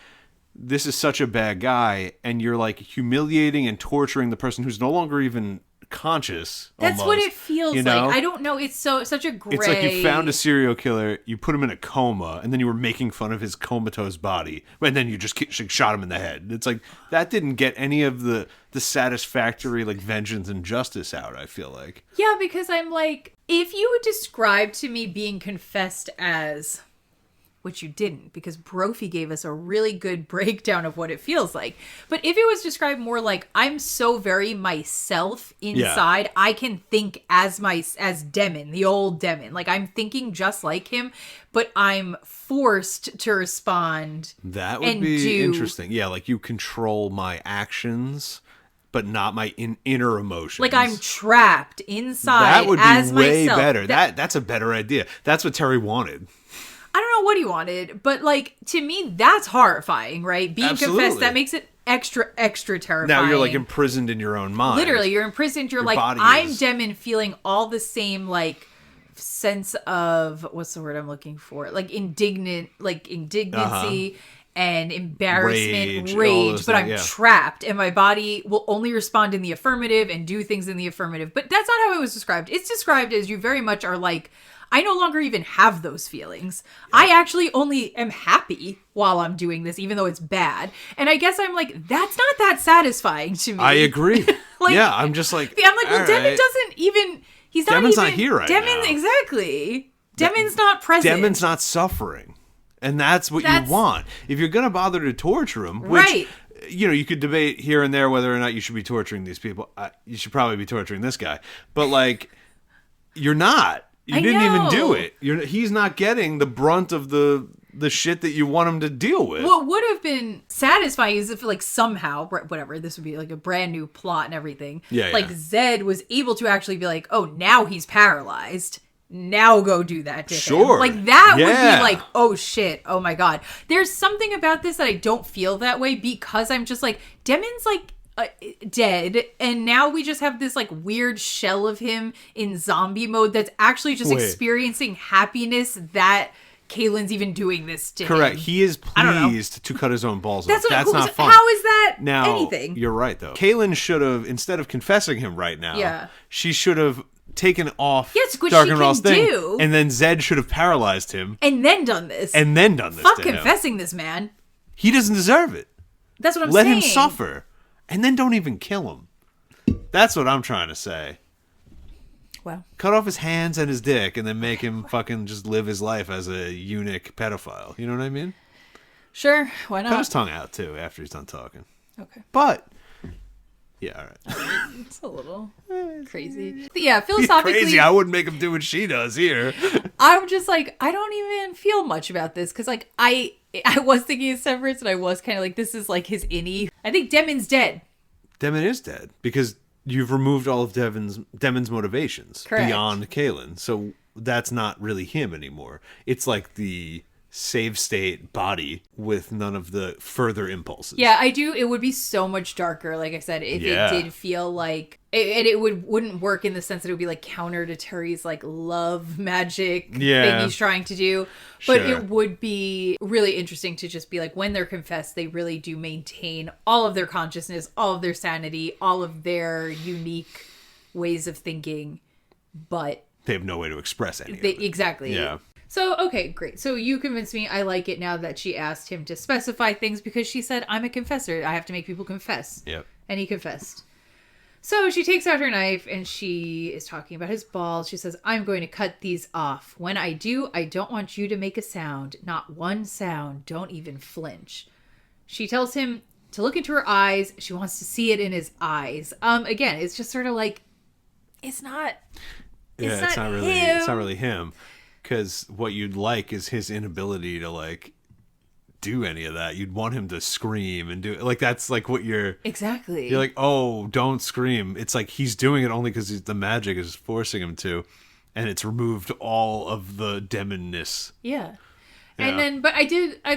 [SPEAKER 1] this is such a bad guy. And you're like humiliating and torturing the person who's no longer even conscious.
[SPEAKER 2] That's
[SPEAKER 1] almost,
[SPEAKER 2] what it feels like. I don't know. It's such a gray.
[SPEAKER 1] It's like you found a serial killer, you put him in a coma, and then you were making fun of his comatose body, and then you just shot him in the head. It's like that didn't get any of the satisfactory like vengeance and justice out. I feel like.
[SPEAKER 2] Yeah, because I'm like, if you would describe to me being confessed as, which you didn't, because Brophy gave us a really good breakdown of what it feels like. But if it was described more like, I'm so very myself inside, yeah. I can think as Demmin, the old Demmin. Like, I'm thinking just like him, but I'm forced to respond.
[SPEAKER 1] That would be interesting. Yeah, like you control my actions, but not my inner emotions.
[SPEAKER 2] Like I'm trapped inside.
[SPEAKER 1] That would be
[SPEAKER 2] as
[SPEAKER 1] way
[SPEAKER 2] myself.
[SPEAKER 1] better. That's a better idea. That's what Terry wanted.
[SPEAKER 2] I don't know what he wanted, but like to me, that's horrifying, right? Being confessed, that makes it extra terrifying.
[SPEAKER 1] Now you're like imprisoned in your own mind.
[SPEAKER 2] Literally, you're imprisoned. You're like, I'm Demmin, feeling all the same like sense of what's the word I'm looking for? Like indignancy and embarrassment, rage, but I'm trapped, and my body will only respond in the affirmative and do things in the affirmative. But that's not how it was described. It's described as you very much are like, I no longer even have those feelings. Yeah. I actually only am happy while I'm doing this, even though it's bad. And I guess I'm like, that's not that satisfying to me.
[SPEAKER 1] I agree.
[SPEAKER 2] Like,
[SPEAKER 1] yeah, I'm just like,
[SPEAKER 2] I'm like, well, Demmin doesn't even, he's not
[SPEAKER 1] Demmin's
[SPEAKER 2] even.
[SPEAKER 1] not here right
[SPEAKER 2] Demmin,
[SPEAKER 1] now.
[SPEAKER 2] Exactly. Demmin's not present.
[SPEAKER 1] Demmin's not suffering. And that's what you want. If you're going to bother to torture him, which,
[SPEAKER 2] right.
[SPEAKER 1] You could debate here and there whether or not you should be torturing these people. You should probably be torturing this guy. But, like, you're not. You didn't even do it. He's not getting the brunt of the shit that you want him to deal with.
[SPEAKER 2] What would have been satisfying is if, like, somehow, whatever, this would be like a brand new plot and everything.
[SPEAKER 1] Yeah.
[SPEAKER 2] Like, Zed was able to actually be like, oh, now he's paralyzed. Now go do that to him. Like, that would be like, oh, shit. Oh, my God. There's something about this that I don't feel that way because I'm just like, Demmin's like, dead, and now we just have this like weird shell of him in zombie mode that's actually just experiencing happiness that Kahlan's even doing this to him.
[SPEAKER 1] Correct. He is pleased to cut his own balls off.
[SPEAKER 2] That's
[SPEAKER 1] not fun.
[SPEAKER 2] How is that anything?
[SPEAKER 1] You're right, though. Kahlan should have, instead of confessing him right now, she should have taken off Dark and Raw's thing, and then Zed should have paralyzed him.
[SPEAKER 2] And then done this.
[SPEAKER 1] Fuck
[SPEAKER 2] confessing this man.
[SPEAKER 1] He doesn't deserve it.
[SPEAKER 2] That's what I'm saying.
[SPEAKER 1] Let him suffer. And then don't even kill him. That's what I'm trying to say.
[SPEAKER 2] Wow.
[SPEAKER 1] Cut off his hands and his dick and then make him fucking just live his life as a eunuch pedophile. You know what I mean?
[SPEAKER 2] Sure. Why not?
[SPEAKER 1] Cut his tongue out, too, after he's done talking.
[SPEAKER 2] Okay.
[SPEAKER 1] But, yeah, all right.
[SPEAKER 2] It's a little crazy. But yeah, philosophically.
[SPEAKER 1] Crazy. I wouldn't make him do what she does here.
[SPEAKER 2] I'm just like, I don't even feel much about this because, like, I was thinking of Severance and I was kind of like, this is like his innie. I think Demmin's dead.
[SPEAKER 1] Demmin is dead because you've removed all of Demmin's motivations beyond Kahlan. So that's not really him anymore. It's like the save state body with none of the further impulses.
[SPEAKER 2] Yeah, I do. It would be so much darker, like I said, if it did feel like it wouldn't work in the sense that it would be like counter to Terry's like love magic thing he's trying to do. But it would be really interesting to just be like, when they're confessed, they really do maintain all of their consciousness, all of their sanity, all of their unique ways of thinking, but
[SPEAKER 1] they have no way to express any of it.
[SPEAKER 2] Exactly.
[SPEAKER 1] Yeah.
[SPEAKER 2] So, okay, great. So you convinced me. I like it now that she asked him to specify things because she said, I'm a confessor. I have to make people confess.
[SPEAKER 1] Yep.
[SPEAKER 2] And he confessed. So she takes out her knife and she is talking about his balls. She says, I'm going to cut these off. When I do, I don't want you to make a sound. Not one sound. Don't even flinch. She tells him to look into her eyes. She wants to see it in his eyes. Again, it's just sort of like, it's not
[SPEAKER 1] really him. Because what you'd like is his inability to, like, do any of that. You'd want him to scream and do it. Like, that's, like, what you're...
[SPEAKER 2] Exactly.
[SPEAKER 1] You're like, oh, don't scream. It's like he's doing it only because the magic is forcing him to. And it's removed all of the Demmin-ness.
[SPEAKER 2] Yeah. And then, but I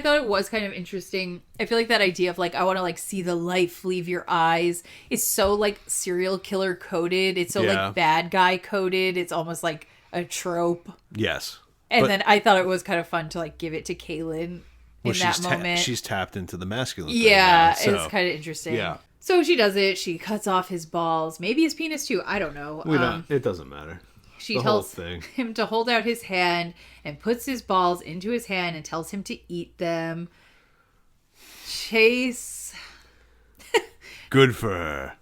[SPEAKER 2] thought it was kind of interesting. I feel like that idea of, like, I want to, like, see the life leave your eyes is so, like, serial killer coded. It's so, like, bad guy coded. It's almost like a trope.
[SPEAKER 1] Yes.
[SPEAKER 2] And then I thought it was kind of fun to, like, give it to Kahlan in that moment.
[SPEAKER 1] She's tapped into the masculine
[SPEAKER 2] thing now, so. It's kind of interesting.
[SPEAKER 1] Yeah.
[SPEAKER 2] So she does it. She cuts off his balls. Maybe his penis, too. I don't know.
[SPEAKER 1] It doesn't matter.
[SPEAKER 2] She tells him to hold out his hand and puts his balls into his hand and tells him to eat them. Chase...
[SPEAKER 1] Good for her.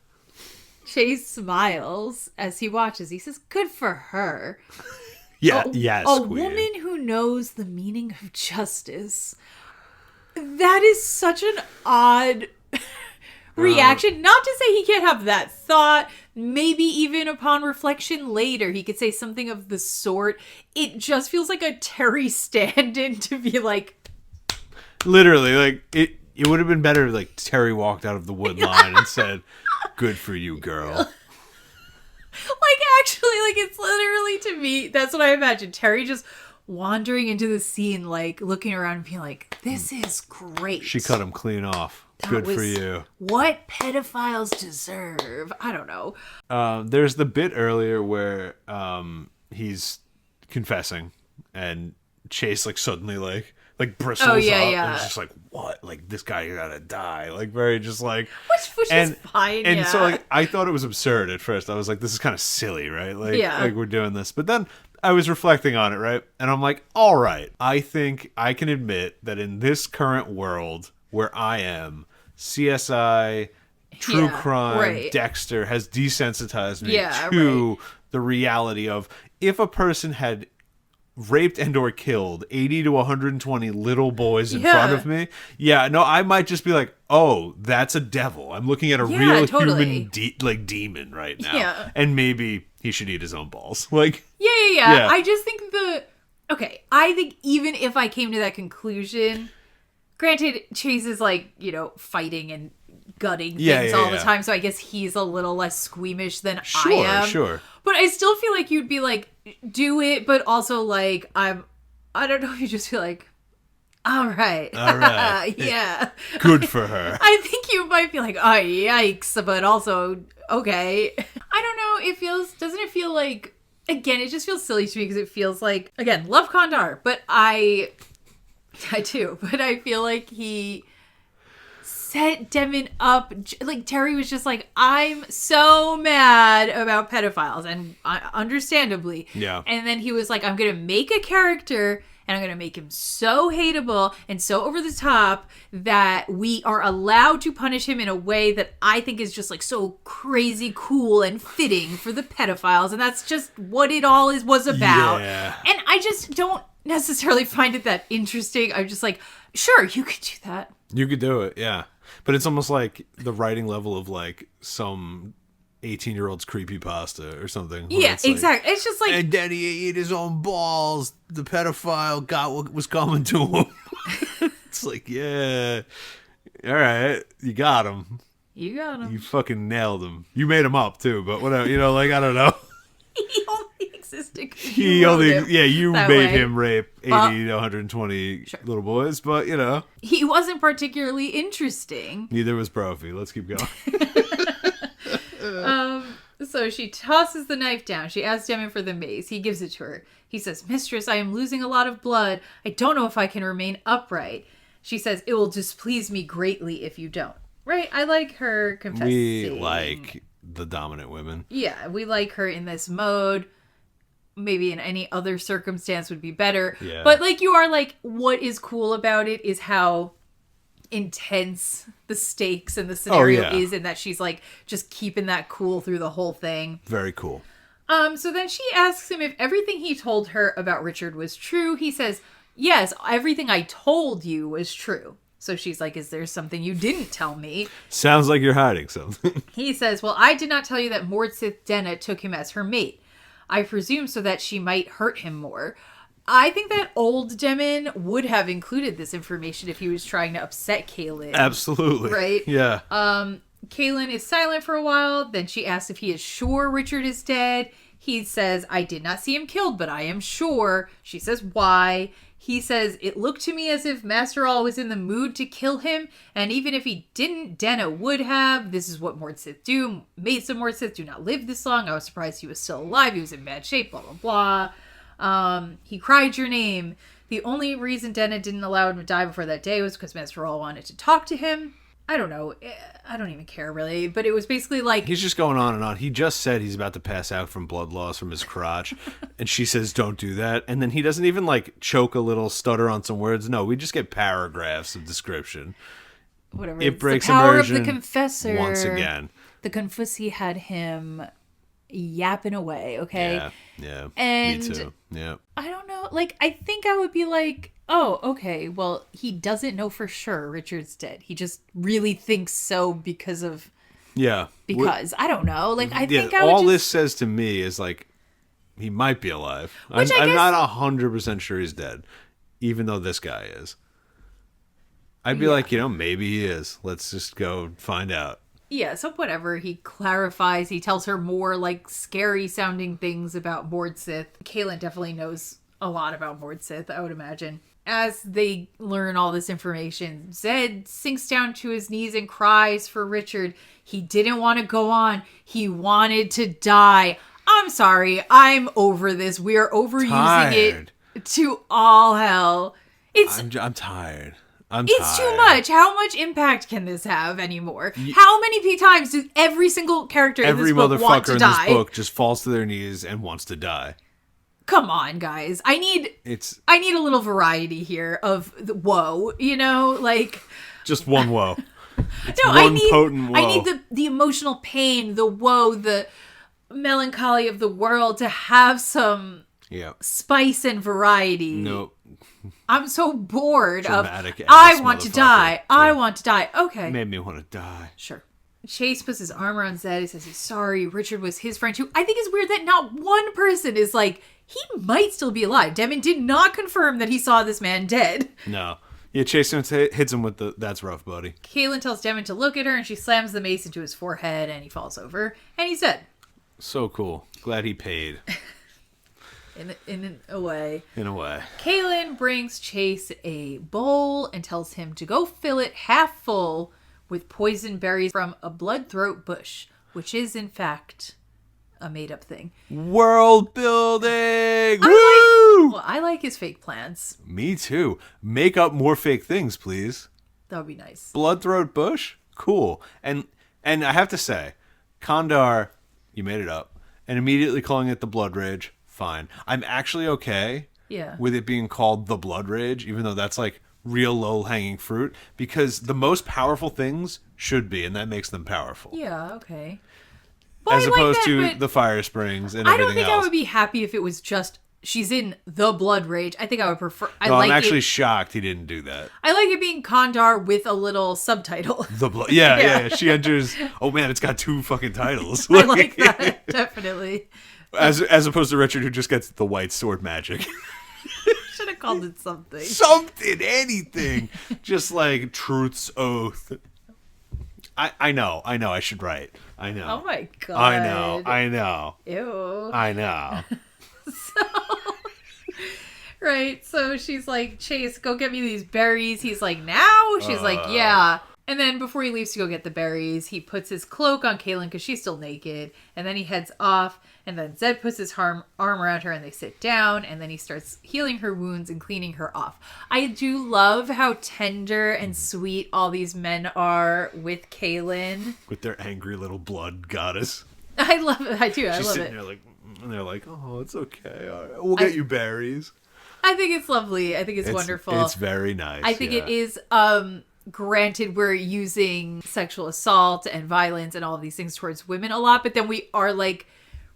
[SPEAKER 2] Chase smiles as he watches. He says, good for her.
[SPEAKER 1] Yeah, yes.
[SPEAKER 2] A woman who knows the meaning of justice. That is such an odd reaction. Not to say he can't have that thought. Maybe even upon reflection later, he could say something of the sort. It just feels like a Terry stand-in to be like...
[SPEAKER 1] Literally, like, it would have been better if, like, Terry walked out of the wood line and said, good for you, girl.
[SPEAKER 2] Like, actually, like, it's literally, to me, that's what I imagine. Terry just wandering into the scene, like, looking around and being like, this is great.
[SPEAKER 1] She cut him clean off. Good for you.
[SPEAKER 2] What pedophiles deserve. I don't know.
[SPEAKER 1] There's the bit earlier where he's confessing and Chase, like, suddenly, like bristles up and it's just like, what? Like, this guy gotta die. Like, very just like...
[SPEAKER 2] Which is fine,
[SPEAKER 1] And so, like, I thought it was absurd at first. I was like, this is kind of silly, right? Like, like, we're doing this. But then I was reflecting on it, right? And I'm like, all right. I think I can admit that in this current world where I am, CSI, True Crime, Dexter has desensitized me to the reality of if a person had raped and or killed 80 to 120 little boys in front of me, I might just be like, oh, that's a devil. I'm looking at a real human demon right now. And maybe he should eat his own balls. Like,
[SPEAKER 2] I just think I think even if I came to that conclusion, granted, Chase is, like, you know, fighting and gutting things all the time, so I guess he's a little less squeamish than I am.
[SPEAKER 1] Sure.
[SPEAKER 2] But I still feel like you'd be like, do it, but also, like, I don't know, you just feel like, all right. Yeah.
[SPEAKER 1] Good for her.
[SPEAKER 2] I think you might be like, oh, yikes, but also, okay. I don't know, doesn't it feel like, again, it just feels silly to me because it feels like, again, love Kandar, but I do, but I feel like he set Demmin up. Like, Terry was just like, I'm so mad about pedophiles, and understandably.
[SPEAKER 1] Yeah.
[SPEAKER 2] And then he was like, I'm going to make a character, and I'm going to make him so hateable and so over the top that we are allowed to punish him in a way that I think is just, like, so crazy cool and fitting for the pedophiles. And that's just what it all was about.
[SPEAKER 1] Yeah.
[SPEAKER 2] And I just don't necessarily find it that interesting. I'm just like, sure, you could do that.
[SPEAKER 1] You could do it, yeah. But it's almost like the writing level of, like, some 18-year-old's creepypasta or something.
[SPEAKER 2] Yeah, exactly. It's just like...
[SPEAKER 1] And then he ate his own balls. The pedophile got what was coming to him. It's like, yeah. All right. You got him.
[SPEAKER 2] You got him.
[SPEAKER 1] You fucking nailed him. You made him up, too. But whatever. You know, like, I don't know.
[SPEAKER 2] He only existed because
[SPEAKER 1] you made him rape 80 to 120
[SPEAKER 2] sure.
[SPEAKER 1] little boys, but, you know.
[SPEAKER 2] He wasn't particularly interesting.
[SPEAKER 1] Neither was Brophy. Let's keep going.
[SPEAKER 2] So she tosses the knife down. She asks Demmin for the mace. He gives it to her. He says, Mistress, I am losing a lot of blood. I don't know if I can remain upright. She says, it will displease me greatly if you don't. Right? I like her confessing.
[SPEAKER 1] We like the dominant women.
[SPEAKER 2] Yeah, we like her in this mode. maybe in any other circumstance would be better.
[SPEAKER 1] Yeah.
[SPEAKER 2] But like you are like, what is cool about it is how intense the stakes and the scenario is, and that she's like just keeping that cool through the whole thing.
[SPEAKER 1] Very cool.
[SPEAKER 2] So then she asks him if everything he told her about Richard was true. He says, yes, everything I told you was true. So she's like, is there something you didn't tell me?
[SPEAKER 1] Sounds like you're hiding something.
[SPEAKER 2] He says, well, I did not tell you that Mordsith Denna took him as her mate. I presume so that she might hurt him more. I think that old Demmin would have included this information if he was trying to upset Kahlan.
[SPEAKER 1] Absolutely.
[SPEAKER 2] Right?
[SPEAKER 1] Yeah.
[SPEAKER 2] Kahlan is silent for a while. Then she asks if he is sure Richard is dead. He says, I did not see him killed, but I am sure. She says, why? He says, it looked to me as if Master All was in the mood to kill him, and even if he didn't, Denna would have. This is what Mordsith do. Mates of Mordsith do not live this long. I was surprised he was still alive. He was in bad shape, blah, blah, blah. He cried your name. The only reason Denna didn't allow him to die before that day was because Master All wanted to talk to him. I don't know. I don't even care, really. But it was basically like...
[SPEAKER 1] He's just going on and on. He just said he's about to pass out from blood loss from his crotch. And she says, don't do that. And then he doesn't even, like, choke a little, stutter on some words. No, we just get paragraphs of description.
[SPEAKER 2] Whatever.
[SPEAKER 1] It breaks
[SPEAKER 2] the power
[SPEAKER 1] immersion
[SPEAKER 2] of the confessor.
[SPEAKER 1] once again.
[SPEAKER 2] The Confuci had him yapping away, okay?
[SPEAKER 1] Yeah.
[SPEAKER 2] And
[SPEAKER 1] me too. Yeah.
[SPEAKER 2] I don't know. Like, I think I would be like... Oh, okay. Well, he doesn't know for sure Richard's dead. He just really thinks so because of...
[SPEAKER 1] Yeah.
[SPEAKER 2] I don't know. Like, I think I would
[SPEAKER 1] all
[SPEAKER 2] just...
[SPEAKER 1] this says to me is, like, he might be alive. I'm
[SPEAKER 2] guess...
[SPEAKER 1] not 100% sure he's dead, even though this guy is. I'd be like, maybe he is. Let's just go find out.
[SPEAKER 2] Yeah, so whatever. He clarifies. He tells her more, like, scary-sounding things about Mordsith. Kahlan definitely knows a lot about Mordsith, I would imagine. As they learn all this information, Zed sinks down to his knees and cries for Richard. He didn't want to go on. He wanted to die. I'm sorry. I'm over this. We are overusing it to all hell.
[SPEAKER 1] I'm tired.
[SPEAKER 2] It's too much. How much impact can this have anymore? How many times do every single character in this book want to die? Every motherfucker in this book
[SPEAKER 1] just falls to their knees and wants to die.
[SPEAKER 2] Come on, guys. I need a little variety here of the woe, like...
[SPEAKER 1] Just one woe.
[SPEAKER 2] I need the emotional pain, the woe, the melancholy of the world to have some spice and variety.
[SPEAKER 1] Nope.
[SPEAKER 2] I'm so bored
[SPEAKER 1] Dramatic
[SPEAKER 2] I want to die. I want to die. Okay.
[SPEAKER 1] Made me want to die.
[SPEAKER 2] Sure. Chase puts his arm around Zed. He says he's sorry. Richard was his friend too. I think it's weird that not one person is like, he might still be alive. Demmin did not confirm that he saw this man dead.
[SPEAKER 1] No. Yeah, Chase hits him with the, that's rough, buddy.
[SPEAKER 2] Kahlan tells Demmin to look at her, and she slams the mace into his forehead, and he falls over, and he's dead.
[SPEAKER 1] So cool. Glad he paid.
[SPEAKER 2] In a way.
[SPEAKER 1] In a way.
[SPEAKER 2] Kahlan brings Chase a bowl and tells him to go fill it half full with poison berries from a bloodthroat bush, which is, in fact, a made-up thing.
[SPEAKER 1] World building! Woo!
[SPEAKER 2] I like his fake plants.
[SPEAKER 1] Me too. Make up more fake things, please.
[SPEAKER 2] That would be nice.
[SPEAKER 1] Bloodthroat bush? Cool. And I have to say, Kandar, you made it up. And immediately calling it the Blood Rage, fine. I'm actually okay with it being called the Blood Rage, even though that's like real low-hanging fruit, because the most powerful things should be, and that makes them powerful.
[SPEAKER 2] Yeah, okay. Well,
[SPEAKER 1] as opposed to the fire springs and everything else. I don't think
[SPEAKER 2] I would be happy if it was just, she's in the Blood Rage. I think I would prefer...
[SPEAKER 1] I'm actually shocked he didn't do that.
[SPEAKER 2] I like it being Kandar with a little subtitle.
[SPEAKER 1] The Blood... Yeah. She enters... Oh man, it's got 2 fucking titles.
[SPEAKER 2] I like that, definitely.
[SPEAKER 1] As opposed to Richard, who just gets the white sword magic.
[SPEAKER 2] Should have called it something.
[SPEAKER 1] Anything. Just like Truth's Oath. I know. I should write. I know.
[SPEAKER 2] Oh my god.
[SPEAKER 1] I know.
[SPEAKER 2] Ew.
[SPEAKER 1] I know.
[SPEAKER 2] Right. So she's like, Chase, go get me these berries. He's like, now? She's like, yeah. And then before he leaves to go get the berries, he puts his cloak on Kahlan because she's still naked. And then he heads off. And then Zed puts his arm around her and they sit down. And then he starts healing her wounds and cleaning her off. I do love how tender and sweet all these men are with Kahlan.
[SPEAKER 1] With their angry little blood goddess.
[SPEAKER 2] I love it. I do. I love it.
[SPEAKER 1] She's sitting there like... And they're like, oh, it's okay. All right. We'll get you berries.
[SPEAKER 2] I think it's lovely. I think it's wonderful.
[SPEAKER 1] It's very nice.
[SPEAKER 2] I think it is, granted, we're using sexual assault and violence and all of these things towards women a lot, but then we are like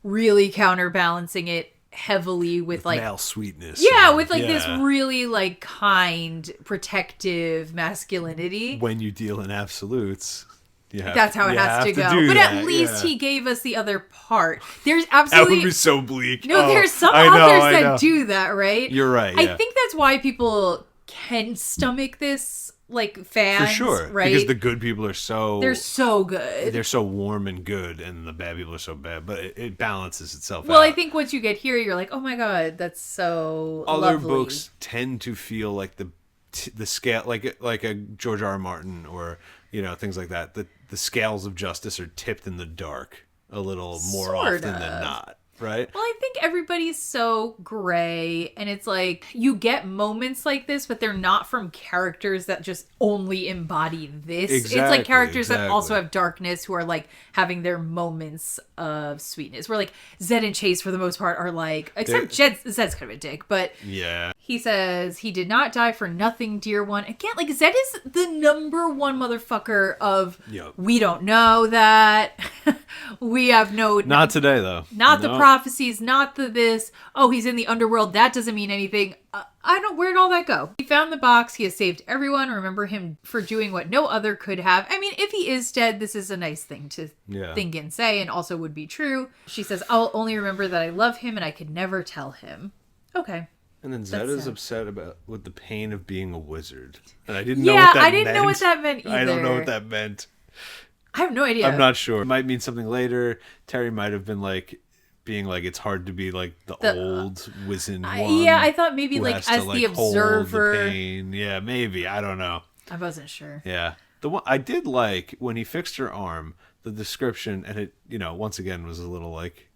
[SPEAKER 2] really counterbalancing it heavily with like
[SPEAKER 1] male sweetness.
[SPEAKER 2] Yeah, with like this really like kind, protective masculinity.
[SPEAKER 1] When you deal in absolutes,
[SPEAKER 2] that's how it has to go. But at least he gave us the other part. There's absolutely
[SPEAKER 1] that would be so bleak.
[SPEAKER 2] No, there's some authors that do that, right?
[SPEAKER 1] You're right.
[SPEAKER 2] I think that's why people can stomach this. Like fans,
[SPEAKER 1] for sure,
[SPEAKER 2] right?
[SPEAKER 1] Because the good people are they're
[SPEAKER 2] so good.
[SPEAKER 1] They're so warm and good, and the bad people are so bad. But it balances itself out.
[SPEAKER 2] Well, I think once you get here, you're like, oh my god, that's so
[SPEAKER 1] Other
[SPEAKER 2] lovely.
[SPEAKER 1] books tend to feel like the scale, like a George R. R. Martin or things like that. The scales of justice are tipped in the dark a little more often than not. Right?
[SPEAKER 2] Well, I think everybody's so gray, and it's like you get moments like this, but they're not from characters that just only embody this.
[SPEAKER 1] Exactly,
[SPEAKER 2] it's like characters that also have darkness who are like having their moments of sweetness. Where like Zed and Chase, for the most part, are like, except Zed's kind of a dick, but
[SPEAKER 1] yeah.
[SPEAKER 2] He says, he did not die for nothing, dear one. Again, like, Zed is the number one motherfucker of, we don't know that. We have no...
[SPEAKER 1] Not today, though.
[SPEAKER 2] Not the prophecies, not the this. Oh, he's in the underworld. That doesn't mean anything. Where'd all that go? He found the box. He has saved everyone. Remember him for doing what no other could have. I mean, if he is dead, this is a nice thing to think and say, and also would be true. She says, I'll only remember that I love him and I could never tell him. Okay.
[SPEAKER 1] And then Zed is upset with the pain of being a wizard. And I didn't know what that meant.
[SPEAKER 2] Yeah, I didn't know what that meant either.
[SPEAKER 1] I don't know what that meant.
[SPEAKER 2] I have no idea.
[SPEAKER 1] I'm not sure. It might mean something later. Terry might have been like, being like, it's hard to be like the old wizened one.
[SPEAKER 2] Yeah, I thought maybe like as the observer.
[SPEAKER 1] Hold the pain. Yeah, maybe. I don't know.
[SPEAKER 2] I wasn't sure.
[SPEAKER 1] Yeah. The one I did like when he fixed her arm, the description, and it, once again was a little like,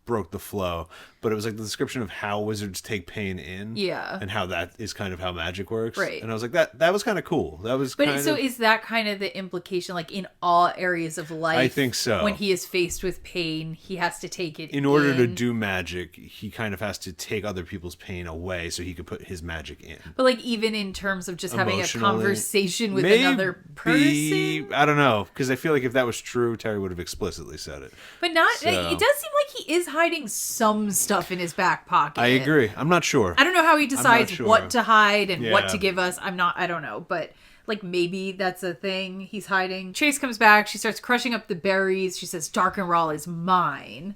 [SPEAKER 1] broke the flow, but it was like the description of how wizards take pain in, and how that is kind of how magic works,
[SPEAKER 2] right?
[SPEAKER 1] And I was like, that was kind of cool. That was,
[SPEAKER 2] is that kind of the implication, like in all areas of life?
[SPEAKER 1] I think so.
[SPEAKER 2] When he is faced with pain, he has to take it
[SPEAKER 1] in order to do magic. He kind of has to take other people's pain away so he could put his magic in.
[SPEAKER 2] But like even in terms of just having a conversation with another person,
[SPEAKER 1] I don't know, because I feel like if that was true, Terry would have explicitly said it.
[SPEAKER 2] But not. So. It does seem like he is hiding some stuff in his back pocket.
[SPEAKER 1] I agree. I'm not sure.
[SPEAKER 2] I don't know how he decides what to hide and what to give us. I don't know. But like maybe that's a thing he's hiding. Chase comes back. She starts crushing up the berries. She says, Dark and Raw is mine.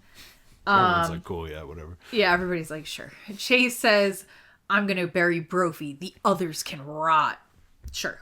[SPEAKER 1] Everyone's like, cool, yeah, whatever.
[SPEAKER 2] Yeah, everybody's like, sure. Chase says, I'm going to bury Brophy. The others can rot. Sure,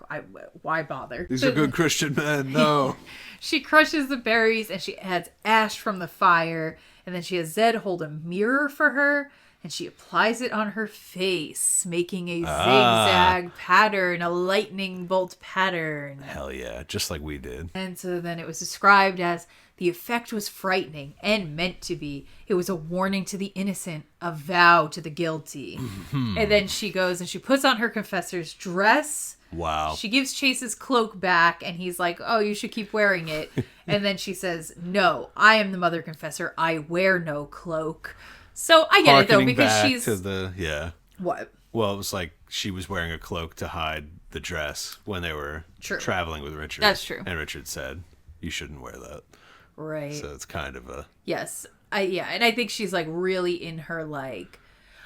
[SPEAKER 2] why bother?
[SPEAKER 1] These are good Christian men, no.
[SPEAKER 2] She crushes the berries and she adds ash from the fire. And then she has Zed hold a mirror for her. And she applies it on her face, making a zigzag pattern, a lightning bolt pattern.
[SPEAKER 1] Hell yeah, just like we did.
[SPEAKER 2] And so then it was described as, the effect was frightening and meant to be. It was a warning to the innocent, a vow to the guilty. And then she goes and she puts on her confessor's dress.
[SPEAKER 1] Wow.
[SPEAKER 2] She gives Chase's cloak back and he's like, oh, you should keep wearing it. And then she says, no, I am the mother confessor. I wear no cloak. So I get it though, because she's What?
[SPEAKER 1] Well, it was like she was wearing a cloak to hide the dress when they were traveling with Richard.
[SPEAKER 2] That's true.
[SPEAKER 1] And Richard said, you shouldn't wear that.
[SPEAKER 2] Right.
[SPEAKER 1] So it's kind of a...
[SPEAKER 2] Yes. And I think she's like really in her like...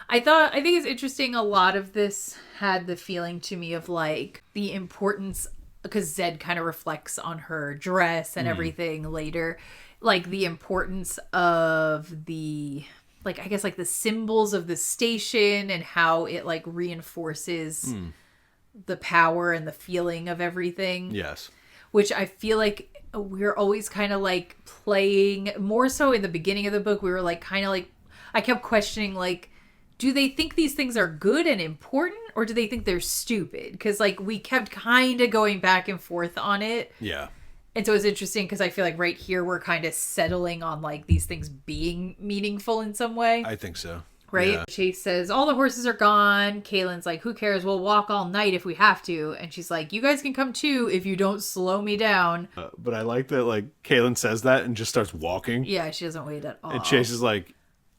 [SPEAKER 2] I think it's interesting. A lot of this had the feeling to me of like the importance, because Zed kind of reflects on her dress and everything later, like the importance of the, like, I guess like the symbols of the station and how it like reinforces the power and the feeling of everything.
[SPEAKER 1] Yes.
[SPEAKER 2] Which I feel like we're always kind of like playing more so in the beginning of the book. We were like kind of like, I kept questioning like, do they think these things are good and important, or do they think they're stupid? Because like we kept kind of going back and forth on it.
[SPEAKER 1] Yeah.
[SPEAKER 2] And so it's interesting because I feel like right here we're kind of settling on like these things being meaningful in some way.
[SPEAKER 1] I think so.
[SPEAKER 2] Right?
[SPEAKER 1] Yeah.
[SPEAKER 2] Chase says, all the horses are gone. Kahlan's like, who cares? We'll walk all night if we have to. And she's like, you guys can come too if you don't slow me down.
[SPEAKER 1] But I like that like Kahlan says that and just starts walking.
[SPEAKER 2] Yeah, she doesn't wait at all.
[SPEAKER 1] And Chase is like,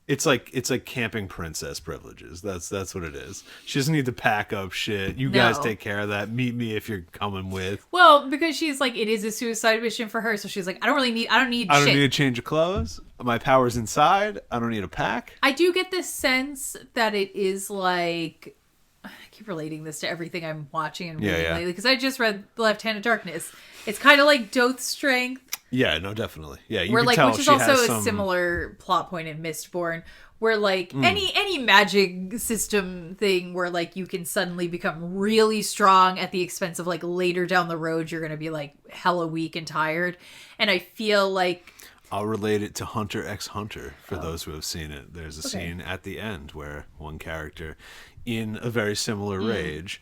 [SPEAKER 1] It's like camping princess privileges. That's what it is. She doesn't need to pack up shit. You guys take care of that. Meet me if you're coming with.
[SPEAKER 2] Well, because she's like, it is a suicide mission for her, so she's like, I don't need
[SPEAKER 1] I don't need a change of clothes. My power's inside. I don't need a pack.
[SPEAKER 2] I do get this sense that it is like, I keep relating this to everything I'm watching and reading lately, because I just read The Left Hand of Darkness. It's kind of like Doth's strength.
[SPEAKER 1] Yeah, no, definitely. Yeah, you
[SPEAKER 2] where
[SPEAKER 1] can
[SPEAKER 2] like,
[SPEAKER 1] tell
[SPEAKER 2] which is
[SPEAKER 1] she
[SPEAKER 2] also
[SPEAKER 1] has
[SPEAKER 2] a
[SPEAKER 1] some...
[SPEAKER 2] similar plot point in Mistborn, where like any magic system thing where like you can suddenly become really strong at the expense of like later down the road you're gonna be like hella weak and tired. And I feel like
[SPEAKER 1] I'll relate it to Hunter x Hunter for those who have seen it. There's a scene at the end where one character in a very similar rage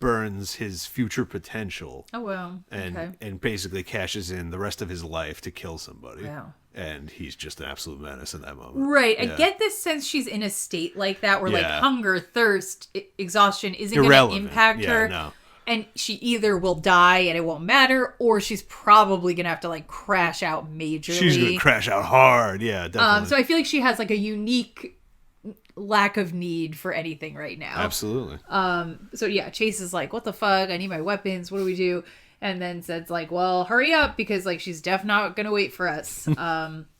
[SPEAKER 1] burns his future potential.
[SPEAKER 2] Oh wow.
[SPEAKER 1] And basically cashes in the rest of his life to kill somebody.
[SPEAKER 2] Wow.
[SPEAKER 1] And he's just an absolute menace in that moment.
[SPEAKER 2] Right. Yeah. I get this sense she's in a state like that where like hunger, thirst, exhaustion isn't going to impact her. No. And she either will die and it won't matter, or she's probably going to have to like crash out majorly.
[SPEAKER 1] She's going to crash out hard. Yeah, definitely.
[SPEAKER 2] So I feel like she has like a unique lack of need for anything right now.
[SPEAKER 1] Absolutely.
[SPEAKER 2] So yeah, Chase is like, what the fuck? I need my weapons. What do we do? And then Zed's like, well, hurry up, because like she's definitely not gonna wait for us.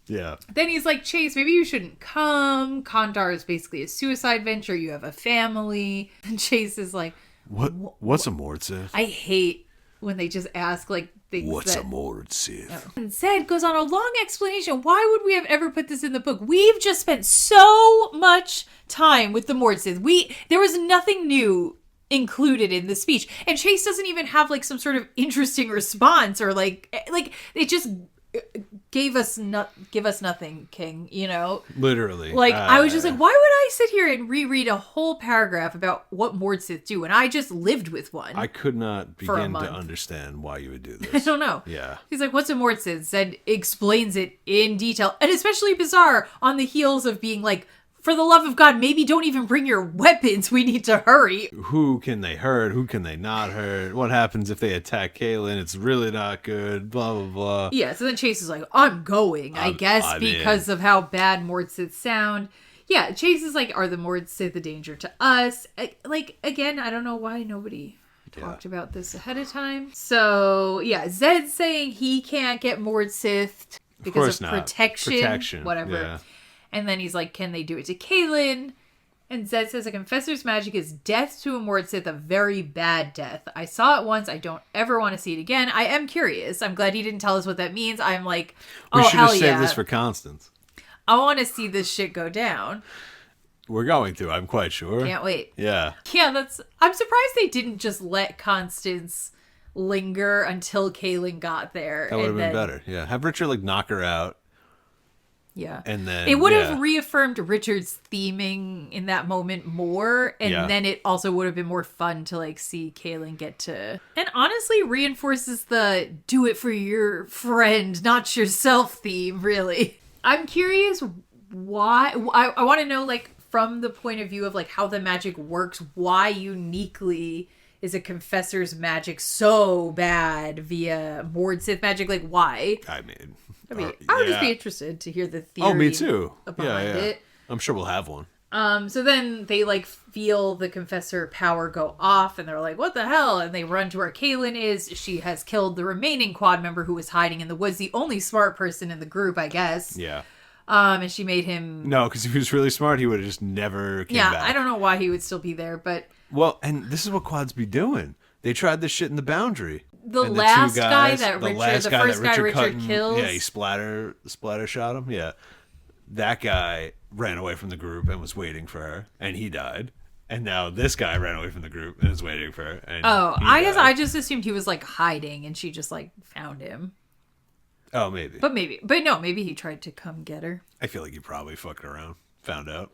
[SPEAKER 1] Yeah.
[SPEAKER 2] Then he's like, Chase, maybe you shouldn't come. Kandar is basically a suicide venture. You have a family. And Chase is like,
[SPEAKER 1] what's a Mordsith?
[SPEAKER 2] I hate when they just ask like things.
[SPEAKER 1] What's a Mordsith?
[SPEAKER 2] Oh. And Zed goes on a long explanation. Why would we have ever put this in the book? We've just spent so much time with the Mordsith. There was nothing new included in the speech, and Chase doesn't even have like some sort of interesting response or like it just give us nothing, King, you know,
[SPEAKER 1] literally.
[SPEAKER 2] Like I was just like, why would I sit here and reread a whole paragraph about what Mordsith do when I just lived with one?
[SPEAKER 1] I could not begin to understand why you would do this.
[SPEAKER 2] I don't know.
[SPEAKER 1] Yeah,
[SPEAKER 2] he's like, what's a Mordsith? Zed explains it in detail, and especially bizarre on the heels of being like, for the love of God, maybe don't even bring your weapons. We need to hurry.
[SPEAKER 1] Who can they hurt? Who can they not hurt? What happens if they attack Kahlan? It's really not good. Blah, blah, blah.
[SPEAKER 2] Yeah, so then Chase is like, I'm going, I guess, because of how bad Mordsith sound. Yeah, Chase is like, are the Mordsith a danger to us? Like, again, I don't know why nobody talked about this ahead of time. So, yeah, Zed's saying he can't get Mordsith because of protection. Whatever. Yeah. And then he's like, can they do it to Kahlan? And Zed says, a confessor's magic is death to a Mordsith, a very bad death. I saw it once. I don't ever want to see it again. I am curious. I'm glad he didn't tell us what that means. I'm like, oh, hell yeah. We should have saved
[SPEAKER 1] this for Constance.
[SPEAKER 2] I want to see this shit go down.
[SPEAKER 1] We're going to, I'm quite sure.
[SPEAKER 2] Can't wait.
[SPEAKER 1] Yeah.
[SPEAKER 2] Yeah, I'm surprised they didn't just let Constance linger until Kahlan got there.
[SPEAKER 1] That would have been better. Yeah. Have Richard, like, knock her out.
[SPEAKER 2] Yeah.
[SPEAKER 1] And then
[SPEAKER 2] it would have reaffirmed Richard's theming in that moment more. And then it also would have been more fun to like see Kahlan get to, and honestly reinforces the do it for your friend, not yourself theme, really. I'm curious why, I want to know like from the point of view of like how the magic works, why uniquely is a confessor's magic so bad via Mordsith magic? Like why? I would just be interested to hear the theory.
[SPEAKER 1] Oh, me too.
[SPEAKER 2] Behind it.
[SPEAKER 1] I'm sure we'll have one.
[SPEAKER 2] So then they like feel the confessor power go off, and they're like, "What the hell?" And they run to where Kahlan is. She has killed the remaining quad member who was hiding in the woods, the only smart person in the group, I guess.
[SPEAKER 1] Yeah.
[SPEAKER 2] And she made him.
[SPEAKER 1] No, because if he was really smart, he would have just never came back.
[SPEAKER 2] Yeah, I don't know why he would still be there, but.
[SPEAKER 1] Well, and this is what quads be doing. They tried this shit in the Boundary.
[SPEAKER 2] The last guy that Richard kills.
[SPEAKER 1] Yeah, he splatter shot him. Yeah. That guy ran away from the group and was waiting for her, and he died. And now this guy ran away from the group and is waiting for her. And
[SPEAKER 2] I guess I just assumed he was like hiding and she just like found him.
[SPEAKER 1] Oh, maybe.
[SPEAKER 2] But no, maybe he tried to come get her.
[SPEAKER 1] I feel like he probably fucked around, found out.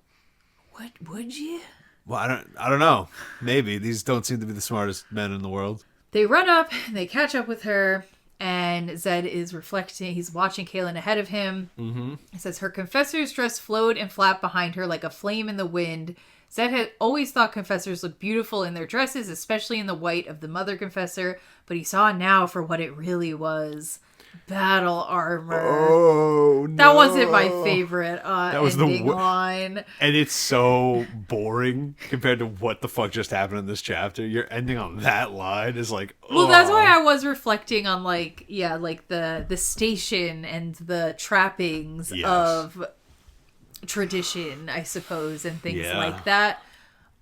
[SPEAKER 2] What would you?
[SPEAKER 1] Well, I don't know. Maybe. These don't seem to be the smartest men in the world.
[SPEAKER 2] They run up, they catch up with her, and Zed is reflecting. He's watching Kahlan ahead of him. Mm-hmm. It says, her confessor's dress flowed and flapped behind her like a flame in the wind. Zed had always thought confessors looked beautiful in their dresses, especially in the white of the mother confessor, but he saw now for what it really was. Battle armor.
[SPEAKER 1] Oh, no.
[SPEAKER 2] That wasn't my favorite that
[SPEAKER 1] was
[SPEAKER 2] ending line.
[SPEAKER 1] And it's so boring compared to what the fuck just happened in this chapter. You're ending on that line is like,
[SPEAKER 2] well, that's why I was reflecting on like the station and the trappings of tradition, I suppose, and things like that.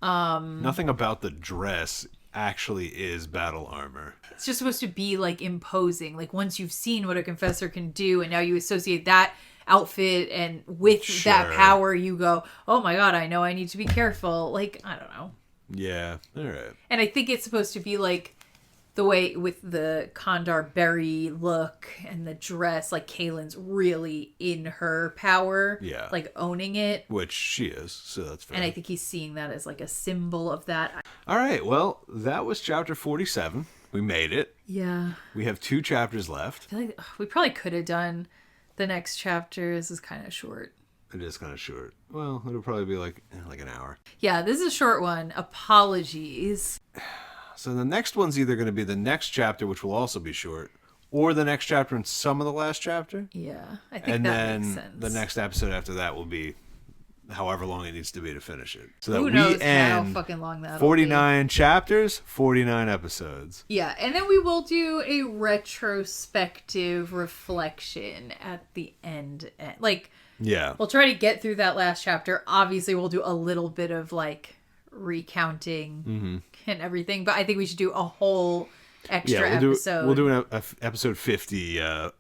[SPEAKER 1] Nothing about the dress actually is battle armor.
[SPEAKER 2] It's just supposed to be like imposing. Like once you've seen what a confessor can do and now you associate that outfit and with that power, you go, oh my god, I know I need to be careful. Like, I don't know.
[SPEAKER 1] Yeah, all right.
[SPEAKER 2] And I think it's supposed to be like the way with the Kandar berry look and the dress, like Kahlan's really in her power.
[SPEAKER 1] Yeah.
[SPEAKER 2] Like owning it.
[SPEAKER 1] Which she is, so that's fair.
[SPEAKER 2] And I think he's seeing that as like a symbol of that.
[SPEAKER 1] All right, well, that was chapter 47. We made it.
[SPEAKER 2] Yeah.
[SPEAKER 1] We have 2 chapters left.
[SPEAKER 2] I feel like we probably could have done the next chapter. This is kind of short.
[SPEAKER 1] It is kind of short. Well, it'll probably be like an hour.
[SPEAKER 2] Yeah, this is a short one. Apologies.
[SPEAKER 1] So the next one's either going to be the next chapter, which will also be short, or the next chapter and some of the last chapter.
[SPEAKER 2] Yeah, I think that makes sense.
[SPEAKER 1] The next episode after that will be however long it needs to be to finish it. So that
[SPEAKER 2] Who knows how fucking long that'll
[SPEAKER 1] 49 chapters, 49 episodes.
[SPEAKER 2] Yeah, and then we will do a retrospective reflection at the end. Like,
[SPEAKER 1] yeah,
[SPEAKER 2] we'll try to get through that last chapter. Obviously, we'll do a little bit of like recounting and everything, but I think we should do a whole extra episode.
[SPEAKER 1] We'll do an episode 50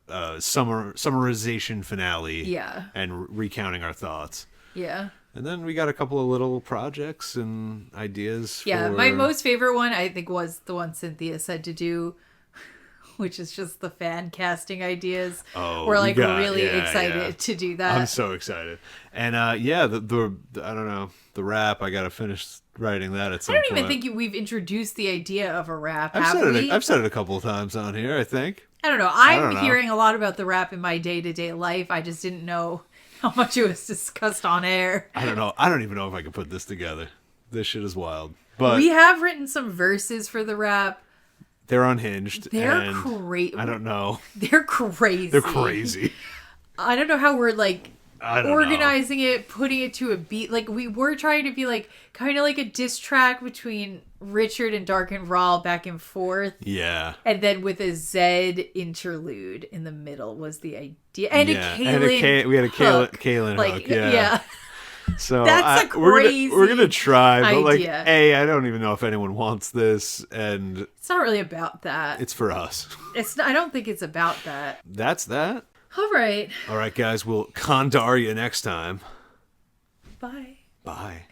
[SPEAKER 1] summarization finale.
[SPEAKER 2] Yeah,
[SPEAKER 1] and recounting our thoughts.
[SPEAKER 2] Yeah.
[SPEAKER 1] And then we got a couple of little projects and ideas.
[SPEAKER 2] Yeah, my most favorite one, I think, was the one Cynthia said to do, which is just the fan casting ideas.
[SPEAKER 1] Oh,
[SPEAKER 2] we're like really excited to do that.
[SPEAKER 1] I'm so excited. And the I don't know, the rap, I got to finish writing that at some point.
[SPEAKER 2] I don't even think we've introduced the idea of a rap,
[SPEAKER 1] I've said it a couple of times on here, I think.
[SPEAKER 2] I don't know. I'm hearing a lot about the rap in my day-to-day life. I just didn't know how much it was discussed on air.
[SPEAKER 1] I don't know. I don't even know if I could put this together. This shit is wild. But
[SPEAKER 2] we have written some verses for the rap.
[SPEAKER 1] They're unhinged.
[SPEAKER 2] They're crazy.
[SPEAKER 1] I don't know.
[SPEAKER 2] They're crazy.
[SPEAKER 1] They're crazy.
[SPEAKER 2] I don't know how we're like organizing it, putting it to a beat. Like we were trying to be like kind of like a diss track between Richard and Dark and Raw back and forth.
[SPEAKER 1] Yeah.
[SPEAKER 2] And then with a Zed interlude in the middle was the idea. And a Kahlan
[SPEAKER 1] we had a Kahlan
[SPEAKER 2] like,
[SPEAKER 1] hook. Yeah. So
[SPEAKER 2] that's a crazy
[SPEAKER 1] we're gonna try, but like,
[SPEAKER 2] idea.
[SPEAKER 1] I don't even know if anyone wants this, and
[SPEAKER 2] it's not really about that.
[SPEAKER 1] It's for us.
[SPEAKER 2] I don't think it's about that.
[SPEAKER 1] That's that.
[SPEAKER 2] All right,
[SPEAKER 1] guys. We'll Kandar you next time.
[SPEAKER 2] Bye.
[SPEAKER 1] Bye.